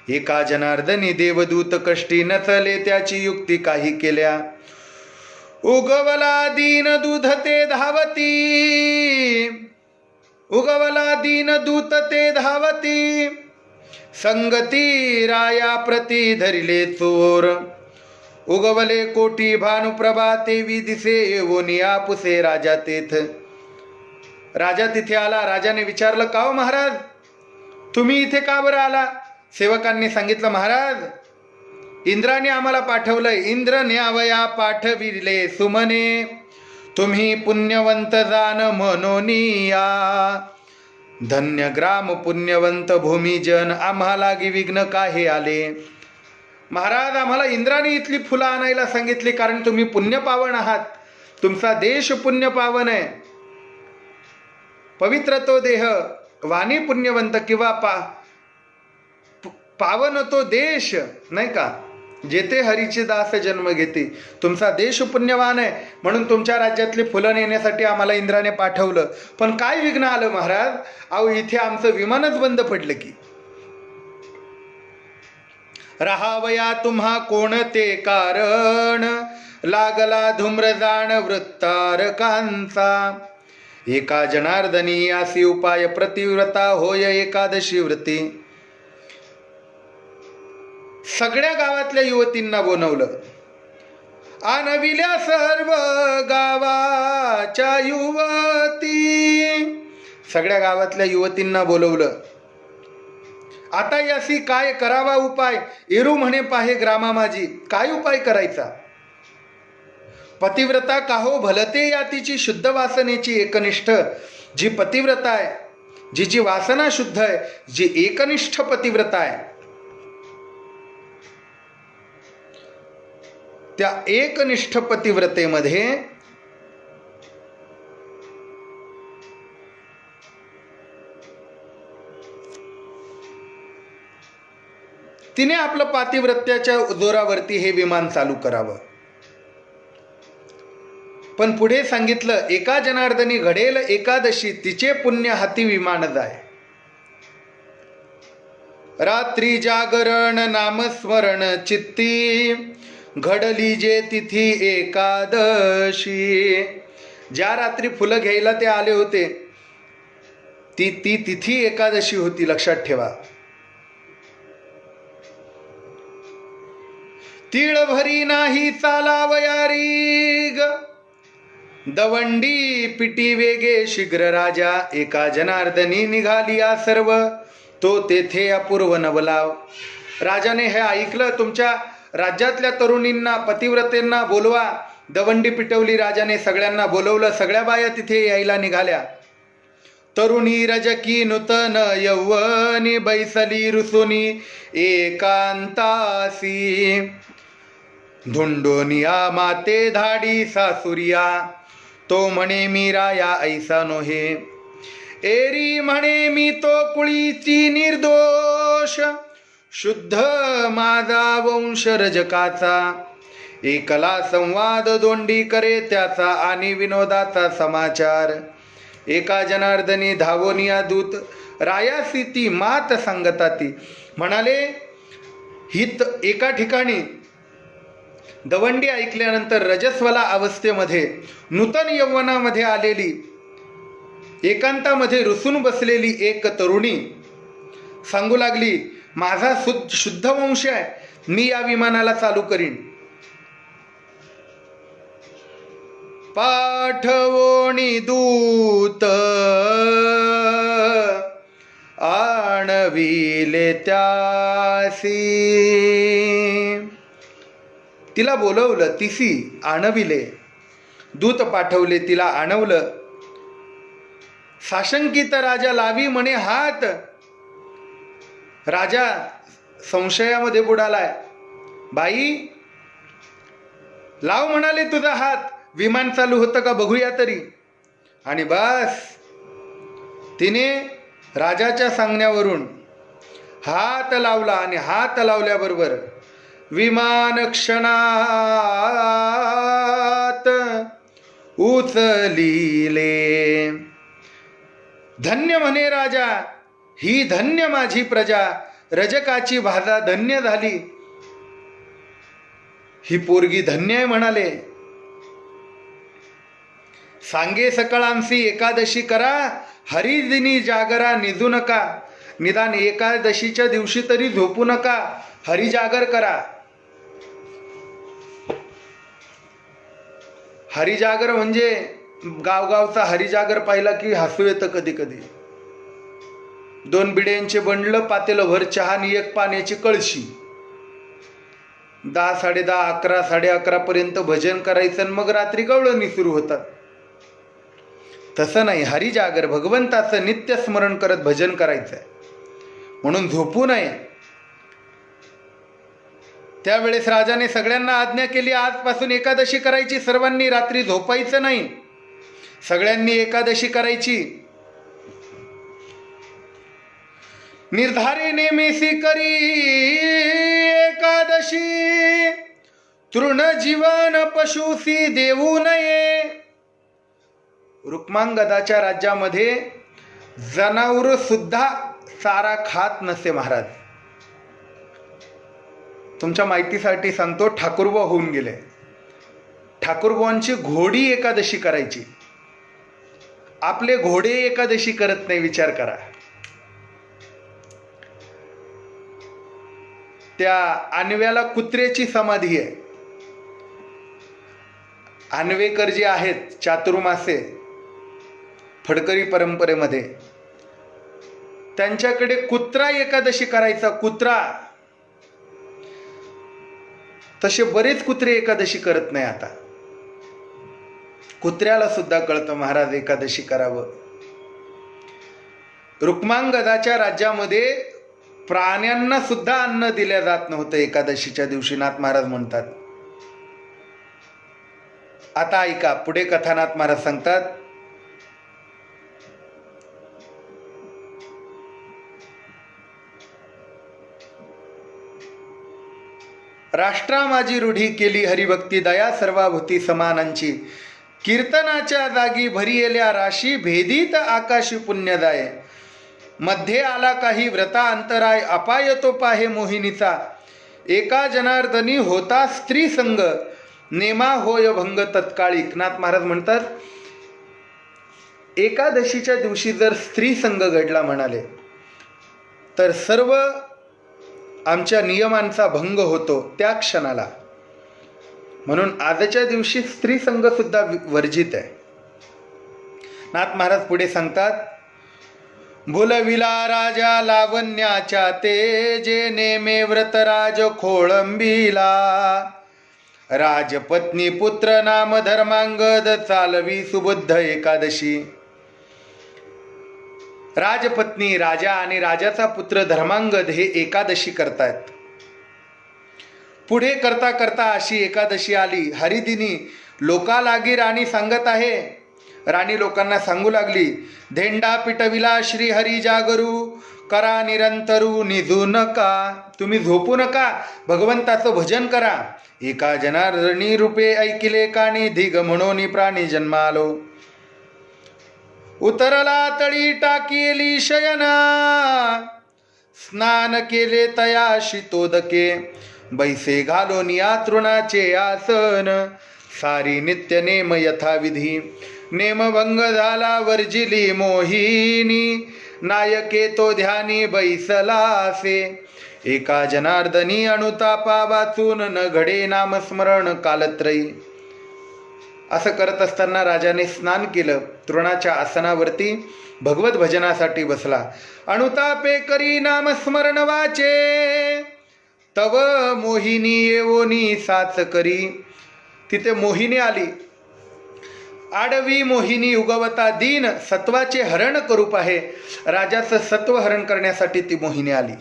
एका जनार्दनी देवदूत कष्टी नचले, त्याची युक्ती काही केल्या. उगवला दीन दूध ते धावती, उगवला दीन दूत ते धावती. संगती राया प्रती धरिले चोर, उगवले कोटी भानुप्रभा तेवी दिसे येऊनी आपुसे राजा तेथ. राजा तिथे आला. राजाने विचारलं, का हो महाराज, तुम्ही इथे का बरं आला? सेवकांनी सांगितलं, महाराज इंद्राने आम्हाला पाठवलंय. इंद्र न्यावया पाठविले सुमने, तुम्ही पुण्यवंत जान मनोनिया. धन्य ग्राम पुण्यवंत भूमिजन, आम्हाला विघ्न काहे आले? महाराज आम्हाला इंद्राने इथली फुलं आणायला सांगितली, कारण तुम्ही पुण्यपावन आहात. तुमचा देश पुण्यपावन आहे. पवित्र तो देह, वाणी पुण्यवंत किंवा पावन तो देश, नाही का, जेथे हरीचे दास जन्म घेते. तुमचा देश पुण्यवान आहे, म्हणून तुमच्या राज्यातली फुलं नेण्यासाठी आम्हाला इंद्राने पाठवलं. पण काय विघ्न आलं महाराज? अहो इथे आमचं विमानच बंद पडलं की. राहावया तुम्हा कोणते कारण, लागला धूम्रजान वृत्तारकांचा. एका जनार्दनी असी उपाय प्रतिव्रता होय एकादशी व्रती. सगळ्या गावातल्या युवतींना बोलवलं. आणविल्या सर्व गावाच्या युवती. सगळ्या गावातल्या युवतींना बोलवलं. आता यासी काय करावा उपाय? इरू म्हणे पाहे ग्रामा माझी. काय उपाय करायचा? पतिव्रता काहो भलते या तिची शुद्ध वासनेची एकनिष्ठ. जी पतिव्रता आहे, जिची वासना शुद्ध आहे, जी एकनिष्ठ पतिव्रता आहे, त्या एकनिष्ठ पतिव्रतेमध्ये तिने आपलं पातिव्रत्याच्या जोरावरती हे विमान चालू करावं. पण पुढे सांगितलं, एका जनार्दनी घडेल एकादशी, तिचे पुण्य हाती विमान जाय. रात्री जागरण नामस्मरण चित्ती, घडली जे तिथी एकादशी. ज्या रात्री फुलं घ्यायला ते आले होते, ती तिथी एकादशी होती, लक्षात ठेवा. तीळ भरी नाही चालावयारी ग, दवंडी पिटी वेगे शीघ्र राजा. एका जनार्दनी निघालिया सर्व, तो तेथे अपूर्व नवलाव. राजाने हे ऐकलं. तुमच्या राज्यातल्या तरुणींना, पतिव्रतेंना बोलवा. दवंडी पिटवली राजाने, सगळ्यांना बोलवलं. सगळ्या बाया तिथे यायला निघाल्या. तरुणी रजकी नूतन यौवनी, बैसली रुसुनी एकांतासी. धुंडोनिया माते धाडी सासुरिया, तो म्हणे मी राया ऐसा नोहे. एरी म्हणे मी तो कुळीची निर्दोष, शुद्ध माझा वंश रजकाचा. एकला संवाद दोंडी करे त्याचा, आणि विनोदाचा समाचार. एका जनार्दनी धावोनिया दूत, रायासी ती मात सांगताती. म्हणाले, हित एका ठिकाणी दवंडी ऐकल्यानंतर रजस्वला अवस्थेमध्ये, नूतन यौवनामध्ये आलेली, एकांतामध्ये रुसून बसलेली एक तरुणी सांगू लागली, माझा शुद्ध वंश आहे, मी या विमानाला चालू करीन. पाठवोनी दूत आणविले त्यासी. तिला बोलवलं, तिसी आणविले, दूत पाठवले, तिला आणवलं. साशंकित राजा लावी म्हणे हात. राजा संशयामध्ये बुडालाय. बाई लाव म्हणाले तुझा हात, विमान चालू होतं का बघूया तरी. आणि बस तिने राजाच्या सांगण्यावरून हात लावला आणि हात लावल्याबरोबर विमान क्षणात उचलिले. धन्य म्हणे राजा, ही धन्य माझी प्रजा, रजकाची भाजा धन्य झाली. ही पोरगी धन्य आहे म्हणाले. सांगे सकळांसी एकादशी करा, हरिदिनी जागरा निजू नका. निदान एकादशीच्या दिवशी तरी झोपू नका, हरिजागर करा. हरिजागर म्हणजे गावगावचा हरिजागर पाहिला की हसू येतं कधी कधी. 2 बिड्यांचे बंडलं, पातेलं भर चहा आणि 1 पाण्याची कळशी. 10, 10:30, 11, 11:30 पर्यंत भजन करायचं आणि मग रात्री गवळणी सुरू होतात. तसं नाही, हरिजागर भगवंताचं नित्य स्मरण करत भजन करायचंय. म्हणून झोपू नये. त्यावेळेस राजाने सगळ्यांना आज्ञा केली, आजपासून एकादशी करायची, सर्वांनी रात्री झोपायचं नाही, सगळ्यांनी एकादशी करायची. निर्धारी नेमेसी करी एकादशी, तृण जीवन पशुसी देऊ नये. रुक्मांगदाच्या राज्यामध्ये जनावर सुद्धा चारा खात नसे महाराज. तुमच्या माहितीसाठी सांगतो, ठाकूरबुवा होऊन गेले. ठाकूरबुवांची घोडी एकादशी करायची, आपले घोडे एकादशी करत नाही. विचार करा. त्या आणव्याला कुत्र्याची समाधी आहे. आणवेकर जे आहेत चातुर्मासे फडकरी परंपरेमध्ये, त्यांच्याकडे कुत्रा एकादशी करायचा, कुत्रा. तसे बरेच कुत्रे एकादशी करत नाही आता. कुत्र्याला सुद्धा कळतं महाराज एकादशी करावं. रुक्मांगदाच्या राज्यामध्ये प्राण्यांना सुद्धा अन्न दिल्या जात नव्हतं एकादशीच्या दिवशी. नाथ महाराज म्हणतात. आता ऐका, पुढे कथानाथ महाराज सांगतात, राष्ट्रा माझी रूढी केली हरिभक्ती, दया सर्वाभूती समानांची. कीर्तनाच्या जागी भरियेल्या राशी, भेदीत आकाशी पुण्यदाय. मध्ये आला काही व्रता अंतराय, अपाय तो पाहे मोहिनीचा. एका जनार्दनी होता स्त्री संग, नेमा होय भंग तत्काळी. नाथ महाराज म्हणतात, एकादशीच्या दिवशी जर स्त्री संग घडला म्हणाले तर सर्व आमच्या नियमांचा भंग होतो त्या क्षणाला. म्हणून आजच्या दिवशी स्त्री संग सुद्धा वर्जित आहे. नाथ महाराज पुढे सांगतात, भुलविला राजा लावण्याच्या तेजे, नेमे व्रतराज खोळंबीला. राजपत्नी पुत्र नाम धर्मांगद, चालवी सुबुद्ध एकादशी. राजपत्नी राजा आणि राजाचा पुत्र धर्मांगद हे एकादशी करतायत. पुढे करता करता अशी एकादशी आली. हरिदिनी लोका लागी राणी सांगत आहे. राणी लोकांना सांगू लागली, धेंडा पिटविला श्री हरी जागरू, करा निरंतरू निजू नका. तुम्ही झोपू नका, भगवंताचं भजन करा. एका जनार्दनी रूपे ऐकिले कानी, धिग म्हणून प्राणी जन्मालो. उतरला तळी टाकीली शयना, स्नान केले तयाशी तोदके. बैसे घालून या तृणाचे आसन, सारी नित्य नेम यथाविधी. नेमभंग झाला वर्जिली मोहिनी, नायके तो ध्यानी बैसलासे. एका जनार्दनी अनुतापा वाचून न घडे नामस्मरण कालत्रयी. असं करत असताना राजाने स्नान केलं. तृणाच्या आसनावरती भगवत भजनासाठी बसला. अनुतापे करी नामस्मरण वाचे, तव मोहिनी येवोनी साच करी. तिथे मोहिनी आली. आडवी मोहिनी उगवता दीन, सत्वाचे हरण करूप आहे. राजाचं सत्व हरण करण्यासाठी ती मोहिनी आली.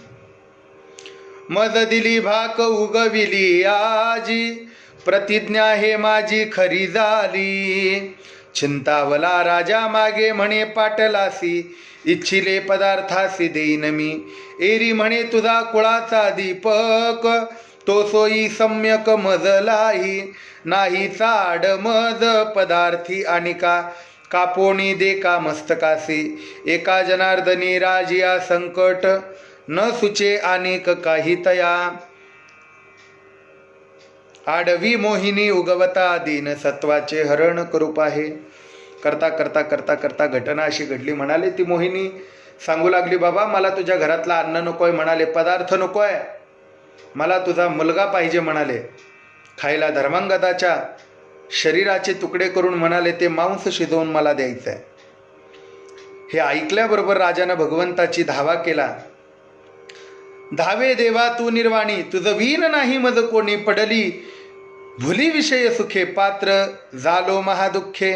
मद दिली भाक उगविली आजी, प्रतिज्ञा हे माझी खरी झाली. चिंतावला राजा मागे म्हणे पाटलासी, इच्छिले पदार्थासी देईन मी. एरी म्हणे तुझा कुळाचा दीपक, तो सोयी सम्यक मजलाही. नाही चाड मज पदार्थी आणिका, कापोणी दे का मस्तकासी. एका जनार्दनी राजिया संकट, न सुचे अनेक काही तया. आडवी मोहिनी उगवता दीन, सत्वाचे हरण करूप आहे. करता करता करता करता घटना अशी घडली. म्हणाले ती मोहिनी सांगू लागली, बाबा मला तुझ्या घरातला अन्न नकोय म्हणाले, पदार्थ नकोय, मला तुझा मुलगा पाहिजे म्हणाले. खायला धर्मांगदाच्या शरीराचे तुकडे करून म्हणाले ते मांस शिजवून मला द्यायचं आहे. हे ऐकल्याबरोबर राजानं भगवंताची धावा केला. धावे देवा तू निर्वाणी, तुझ वीन नाही मज कोणी. पडली भुली विषय सुखे, पात्र झालो महादुःखे.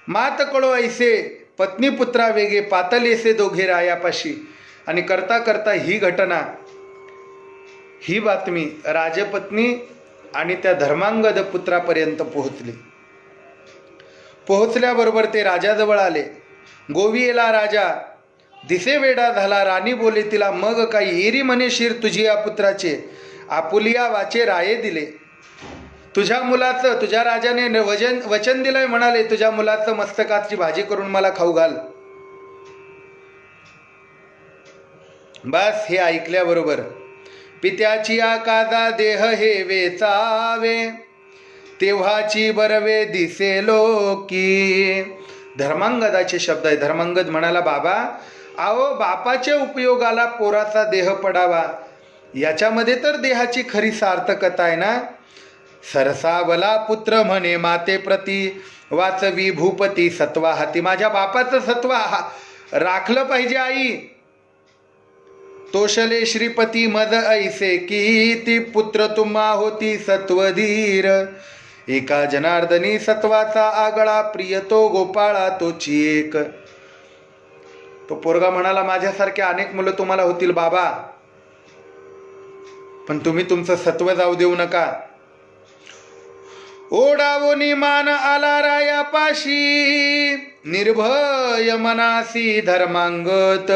मात कळो ऐसे पत्नी पुत्रा वेगे, पातलेसे दोघे रायापाशी. आणि करता करता ही घटना, ही बातमी राजपत्नी आणि त्या धर्मांगद पुत्रापर्यंत पोहोचली. पोहोचल्याबरोबर ते राजाजवळ आले. गोवियेला राजा दिसे वेडा झाला. राणी बोले तिला, मग काही एरी म्हणे शिर तुझी या पुत्राचे, आपुलिया वाचे राये दिले. तुझ्या मुलाचं, तुझ्या राजाने वचन दिलंय म्हणाले, तुझ्या मुलाचं मस्तकाची भाजी करून मला खाऊ घाल. बस हे ऐकल्याबरोबर पित्याची आकादा देह हे वेचावे, तेव्हाची बरवे दिसे लोकी. धर्मांगदाचे शब्द आहे. धर्मांगद म्हणाला, बाबा आओ बापाच्या उपयोगाला पोराचा देह पडावा, याच्यामध्ये तर देहाची खरी सार्थकता आहे ना. सरसावला पुत्र म्हणे माते प्रती, वाचवी भूपती सत्वा हाती. माझ्या बापाचं सत्व राखलं पाहिजे आई. तोषले श्रीपती मद ऐसे की, ती पुत्र तुम्हा होती सत्वधीर. एका जनार्दनी सत्वाचा आगळा, प्रिय तो गोपाळा तोची एक. तो पोरगा म्हणाला, माझ्यासारखे अनेक मुलं तुम्हाला होतील बाबा, पण तुम्ही तुमचं सत्व जाऊ देऊ नका. ओढावोनी मान आला रायापाशी, निर्भय मनासी धर्मांगत.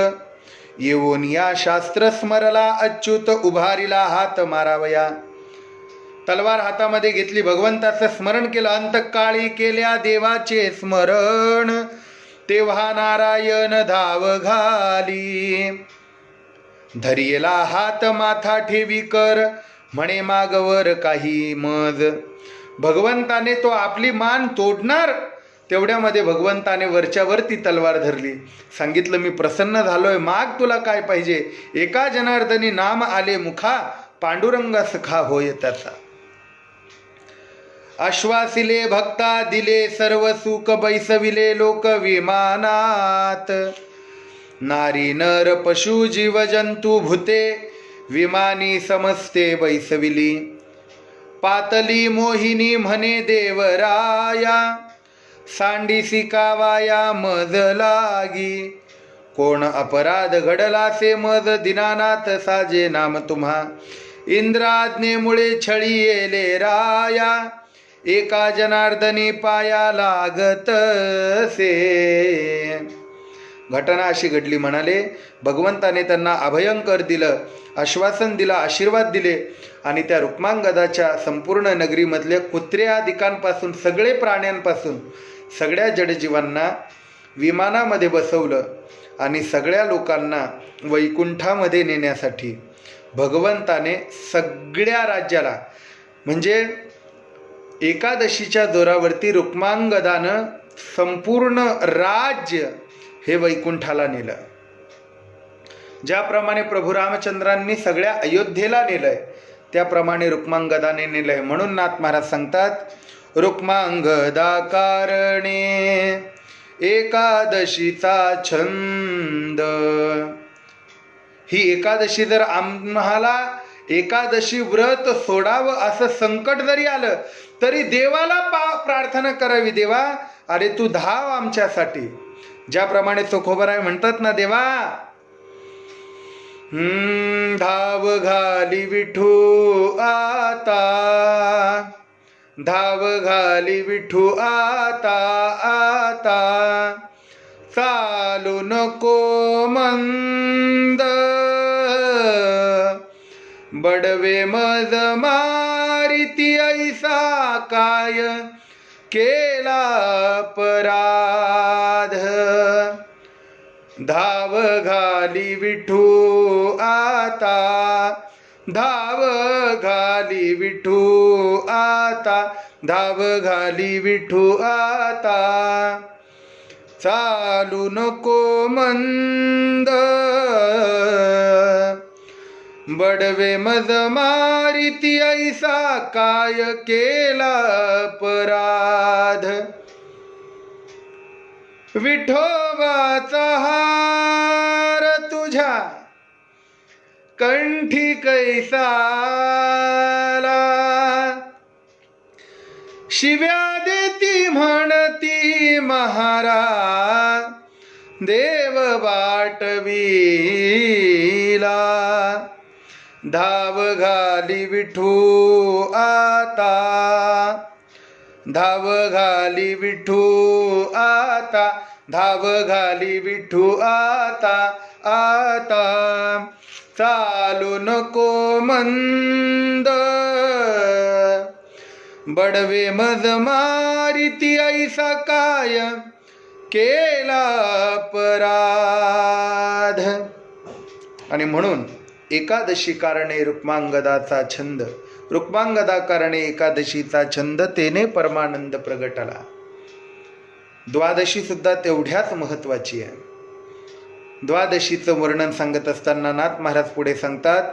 येऊन या शास्त्र स्मरला अच्युत, उभारीला हात मारावया. तलवार हातामध्ये घेतली, भगवंताचं स्मरण केलं. अंतकाळी केल्या देवाचे स्मरण, तेव्हा नारायण धाव घाली. धरियला हात माथा ठेवी कर, म्हणे मागवर काही मज. भगवंताने तो आपली मान तोडणार, तेवढ्यामध्ये भगवंताने वरच्यावरती तलवार धरली. सांगितलं, मी प्रसन्न झालोय, माग तुला काय पाहिजे. एका जनार्दनी नाम आले मुखा, पांडुरंगा सखा होय त्याचा. आश्वासिले भक्ता दिले सर्व सुख, बैसविले लोक विमानात. नारी नर पशु जीव जंतू भूते, विमानी समस्ते बैसविली. पातली मोहिनी म्हणे देवराया, सांडीसी कावाया मज लागी. कोण अपराध घडलासे मज, दीनानाथ साजे नाम तुम्हा. इंद्राज्ञेमुळे छळी येले राया, एका जनार्दनी पाया लागतसे. घटना अशी घडली. म्हणाले भगवंताने त्यांना अभयंकर दिलं, आश्वासन दिलं, आशीर्वाद दिले. आणि त्या रुक्मांगदाच्या संपूर्ण नगरीमधल्या कुत्र्यादिकांपासून सगळे प्राण्यांपासून सगळ्या जडजीवांना विमानामध्ये बसवलं आणि सगळ्या लोकांना वैकुंठामध्ये नेण्यासाठी भगवंताने सगळ्या राज्याला, म्हणजे एकादशीच्या जोरावरती रुक्मांगदानं संपूर्ण राज्य हे वैकुंठाला नेलं. ज्याप्रमाणे प्रभू रामचंद्रांनी सगळ्या अयोध्येला नेलंय त्याप्रमाणे रुक्मांगदाने नेलंय. म्हणून नाथ महाराज सांगतात रुक्मांगदा कारणे एकादशीचा छंद. ही एकादशी जर आम्हाला एकादशी व्रत सोडावं असं संकट जरी आलं तरी देवाला प्रार्थना करावी, देवा अरे तू धाव आमच्यासाठी. ज्याप्रमाणे चोखोबराय म्हणतात ना, देवा धाव घाली विठू आता, धाव घाली विठू आता आता, चालू नको मंद, बडवे मज मारिती ऐसा काय केला अपराध. धाव घाली विठू आता, धाव घाली विठू आता, धाव घाली विठू आता, चालू नको मंद, बडवे मज मारिती ऐसा काय केला अपराध. विठोबाचा हार तुझ्या कंठी कैसाला, शिव्या देती म्हणती महारा, देव वाटवीला. धाव घाली विठू आता, धाव घाली विठू आता, धाव घाली विठू आता आता, चालू नको मंद, बडवे मज मारिती ऐसा काय केला अपराध. आणि म्हणून एकादशी कारणे रुक्मांगदाचा छंद, रुक्मांगदा कारणे एकादशीचा छंद, तेने परमानंद प्रगटला. द्वादशी सुद्धा तेवढ्याच महत्वाची आहे. द्वादशीचं वर्णन सांगत असताना नाथ महाराज पुढे सांगतात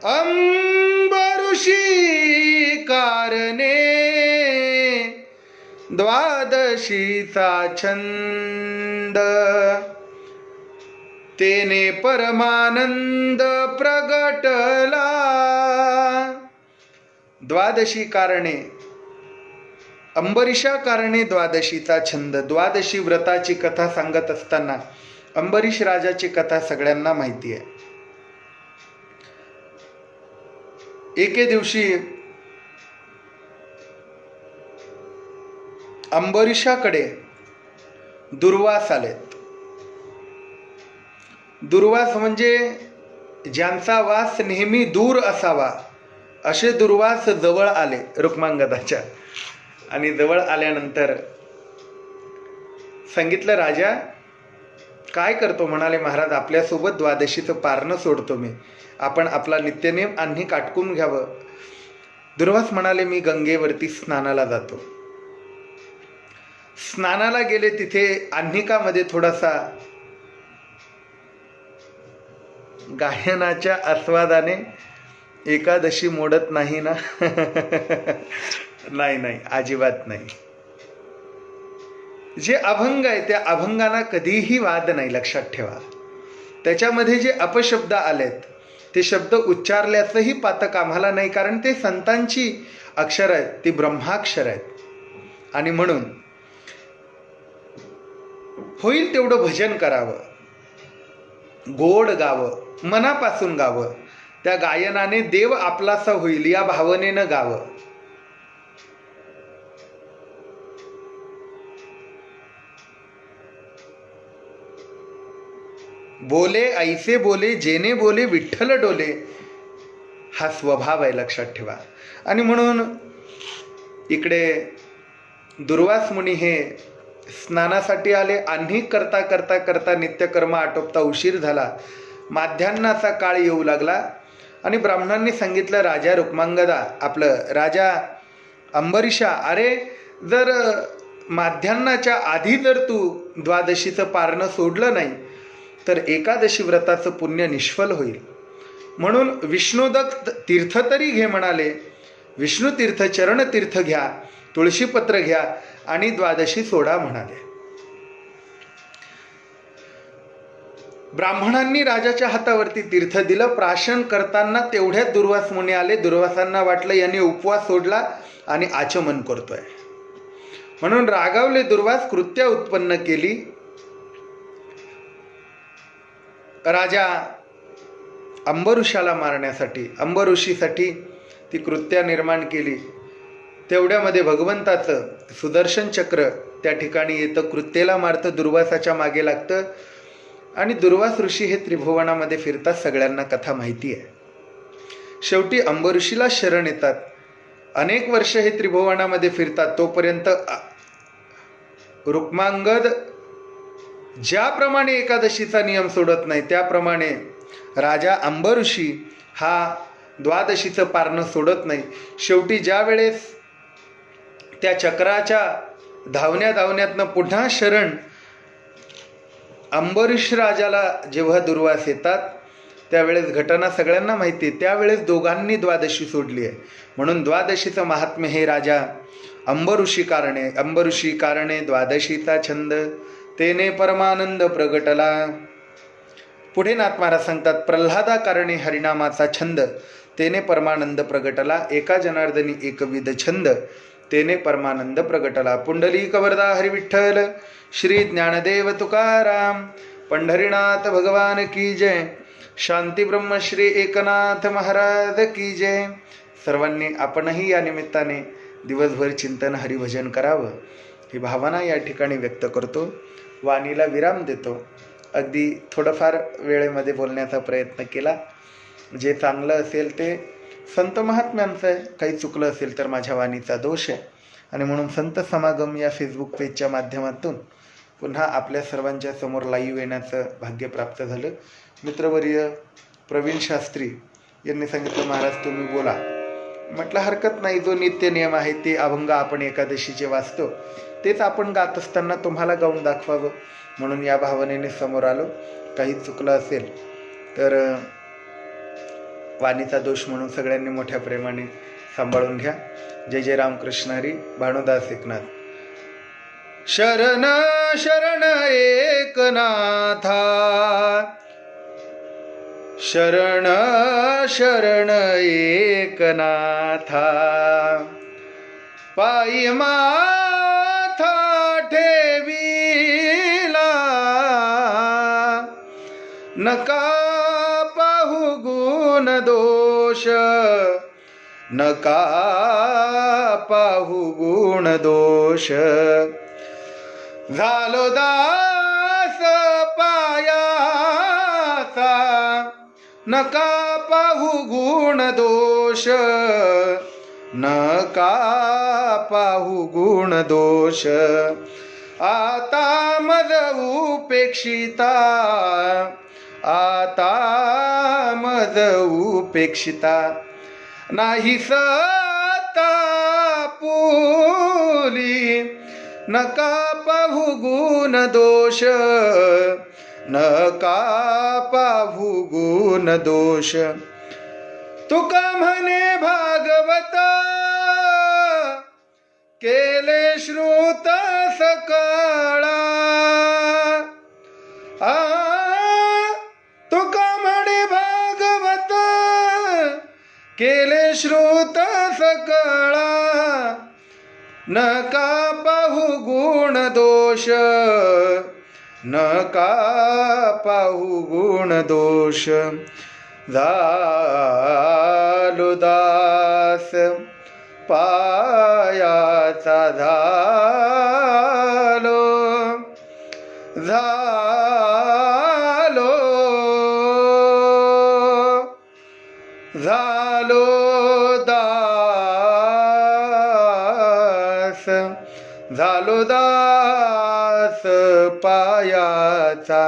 अंबऋषी कारणे द्वादशीचा छंद, तेने परमानंद प्रगटला. द्वादशी कारणे, अंबरीशा कारणे द्वादशीचा छंद. द्वादशी व्रताची कथा सांगत असताना अंबरीश राजाची कथा सगळ्यांना माहिती आहे. एके दिवशी अंबरीशाकडे दुर्वास आलेत. दुर्वास म्हणजे ज्यांचा वास नेहमी दूर असावा असे दुर्वास जवळ आले रुक्मांगदाच्या. आणि जवळ आल्यानंतर सांगितलं राजा काय करतो. म्हणाले महाराज आपल्यासोबत द्वादशीचं पारणं सोडतो मी, आपण आपला नित्यनेम आम्ही काटकून घ्यावं. दुर्वास म्हणाले मी गंगेवरती स्नानाला जातो. स्नानाला गेले, तिथे आह्निकामध्ये थोडासा गायनाच्या आस्वादाने एकादशी मोडत नाही ना. नाही नाही, अजिबात नाही. जे अभंग आहे त्या अभंगांना कधीही वाद नाही, लक्षात ठेवा. त्याच्यामध्ये जे अपशब्द आलेत ते शब्द उच्चारल्याचंही पातक आम्हाला नाही, कारण ते संतांची अक्षर आहेत, ती ब्रह्माक्षर आहेत. आणि म्हणून होईल तेवढं भजन करावं, गोड गावं, मनापासून गावं. त्या गायनाने देव आपलासा होईल या भावनेनं गावं. बोले ऐसे बोले जेने बोले विठ्ठल डोले, हा स्वभाव आहे, लक्षात ठेवा. आणि म्हणून इकडे दुर्वास मुनी हे स्नानासाठी आले. आन्ही करता करता करता नित्यकर्म आटोपता उशीर झाला. माध्यान्नाचा काळ येऊ लागला आणि ब्राह्मणांनी सांगितलं राजा रुक्मांगदा, आपलं राजा अंबरीशा, अरे जर माध्यान्नाच्या आधी जर तू द्वादशीचं पारणं सोडलं नाही तर एकादशी व्रताचं पुण्य निष्फल होईल. म्हणून विष्णुदत्त तीर्थ तरी घे म्हणाले. विष्णुतीर्थ चरणतीर्थ घ्या, तुळशीपत्र घ्या आणि द्वादशी सोडा म्हणाले. ब्राह्मणांनी राजाच्या हातावरती तीर्थ दिलं. प्राशन करताना तेवढ्यात दुर्वास मुनी आले. दुर्वासांना वाटलं यांनी उपवास सोडला आणि आचमन करतोय, म्हणून रागावले दुर्वास. कृत्या उत्पन्न केली. राजा अंबऋषाला मारण्यासाठी, अंबऋषीसाठी ती कृत्या निर्माण केली. तेवढ्यामध्ये भगवंताचं सुदर्शन चक्र त्या ठिकाणी येतं, कृत्येला मारतं, दुर्वासाच्या मागे लागतं आणि दुर्वास ऋषी हे त्रिभुवनामध्ये फिरतात. सगळ्यांना कथा माहिती आहे. शेवटी अंबऋषीला शरण येतात. अनेक वर्ष हे त्रिभुवनामध्ये फिरतात. तोपर्यंत रुक्मांगद ज्याप्रमाणे एकादशीचा नियम सोडत नाही, त्याप्रमाणे राजा अंबऋषी हा द्वादशीचं पारणं सोडत नाही. शेवटी ज्या वेळेस त्या चक्राच्या धावण्यातनं पुन्हा शरण अंबरीष राजाला जेव्हा दुर्वास येतात, त्यावेळेस घटना सगळ्यांना माहिती आहे. त्यावेळेस दोघांनी द्वादशी सोडली आहे. म्हणून द्वादशीचं महात्म्य हे राजा अंबऋषी कारणे द्वादशीचा छंद तेने परमानंद प्रगटला. पुढे नाथ महाराज सांगतात, प्रल्हादा कारणे हरिनामाचा छंद तेने परमानंद प्रगटला. एका जनार्दनी एकविध छंद तेने परमानंद प्रगटला. पुंडलिक वरदा हरी विठ्ठल, श्री ज्ञानदेव तुकाराम, पंढरीनाथ भगवान की जय. शांती ब्रह्म श्री एकनाथ महाराज की जय. सर्वांनी आपणही या निमित्ताने दिवसभर चिंतन हरिभजन करावं ही भावना या ठिकाणी व्यक्त करतो. वाणीला विराम देतो. अगदी थोडंफार वेळेमध्ये बोलण्याचा प्रयत्न केला. जे चांगलं असेल ते संत महात्म्यांचं आहे, काही चुकलं असेल तर माझ्या वाणीचा दोष आहे. आणि म्हणून संत समागम या फेसबुक पेजच्या माध्यमातून पुन्हा आपल्या सर्वांच्या समोर लाईव्ह येण्याचं भाग्य प्राप्त झालं. मित्रवर्य प्रवीण शास्त्री यांनी सांगितलं, महाराज तुम्ही बोला. म्हटलं हरकत नाही. जो नित्य नियम आहे ते अभंग आपण एकादशीचे वाचतो, तेच आपण गात असताना तुम्हाला गाऊन दाखवावं म्हणून या भावनेने समोर आलो. काही चुकलं असेल तर वाणीचा दोष म्हणून सगळ्यांनी मोठ्या प्रेमाने सांभाळून घ्या. जय जय रामकृष्ण हरी. भानुदास एकनाथ. शरण शरण एकनाथा, शरण शरण एकनाथा, पायी माथा ठेविला, नका पाहू गुण दोष, नका पाहू गुण दोष. झालो दास पायाचा, नका पाहू गुण दोष, नका पाहू गुण दोष. आता मज उपेक्षिता, आता मज उपेक्षिता, नाही सता पुली, नका पाहू गुण दोष, नका पाहू गुण दोष. तुका म्हणे भागवता, केले श्रुत सकळा. तुका म्हणे भागवत, केले श्रुत सकळा, नका पाहू गुण दोष, नका पाहू गुण दोष. झालो दास पायाचा, झालो झालो झालो दास, झालो दास पायाचा,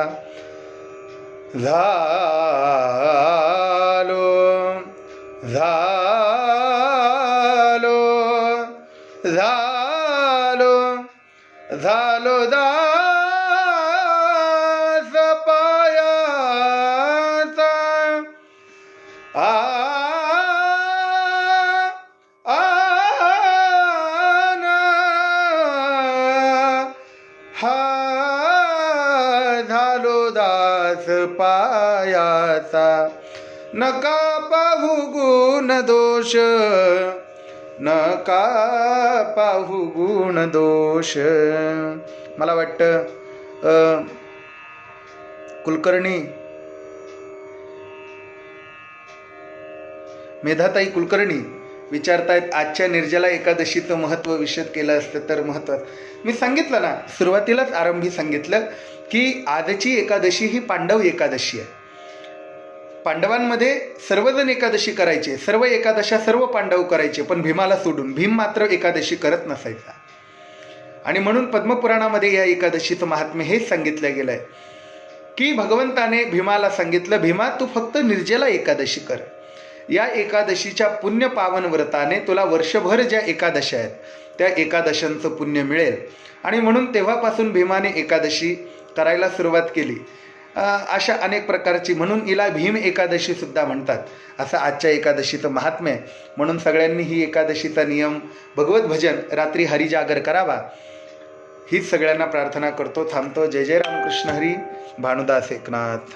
झालो झालो झालो झालो दास पाया. दास पायाचा, नका पाहू गुण दोष, नका पाहू गुण दोष. मला वाटतं कुलकर्णी मेधाताई कुलकर्णी विचारतायत, आजच्या निर्जला एकादशीचं महत्त्व विशद केलं असतं तर महत्त्व. मी सांगितलं ना, सुरुवातीलाच आरंभी सांगितलं की आजची एकादशी ही पांडव एकादशी आहे. पांडवांमध्ये सर्वजण एकादशी करायचे, सर्व एकादशा सर्व पांडव करायचे, पण भीमाला सोडून. भीम मात्र एकादशी करत नसायचा. आणि म्हणून पद्मपुराणामध्ये या एकादशीचं महात्म्य हेच सांगितलं गेलं आहे की भगवंताने भीमाला सांगितलं, भीमा तू फक्त निर्जला एकादशी कर. या एकादशीच्या पुण्य पावन व्रताने तुला वर्षभर ज्या एकादशा आहेत त्या एकादशांचं पुण्य मिळेल. आणि म्हणून तेव्हापासून भीमाने एकादशी करायला सुरुवात केली. अशा अनेक प्रकारची, म्हणून हिला भीम एकादशी सुद्धा म्हणतात. असं आजच्या एकादशीचं महात्म्य आहे. म्हणून सगळ्यांनी ही एकादशीचा नियम, भगवत भजन, रात्री हरिजागर करावा, हीच सगळ्यांना प्रार्थना करतो. थांबतो. जय जय रामकृष्ण हरी. भानुदास एकनाथ.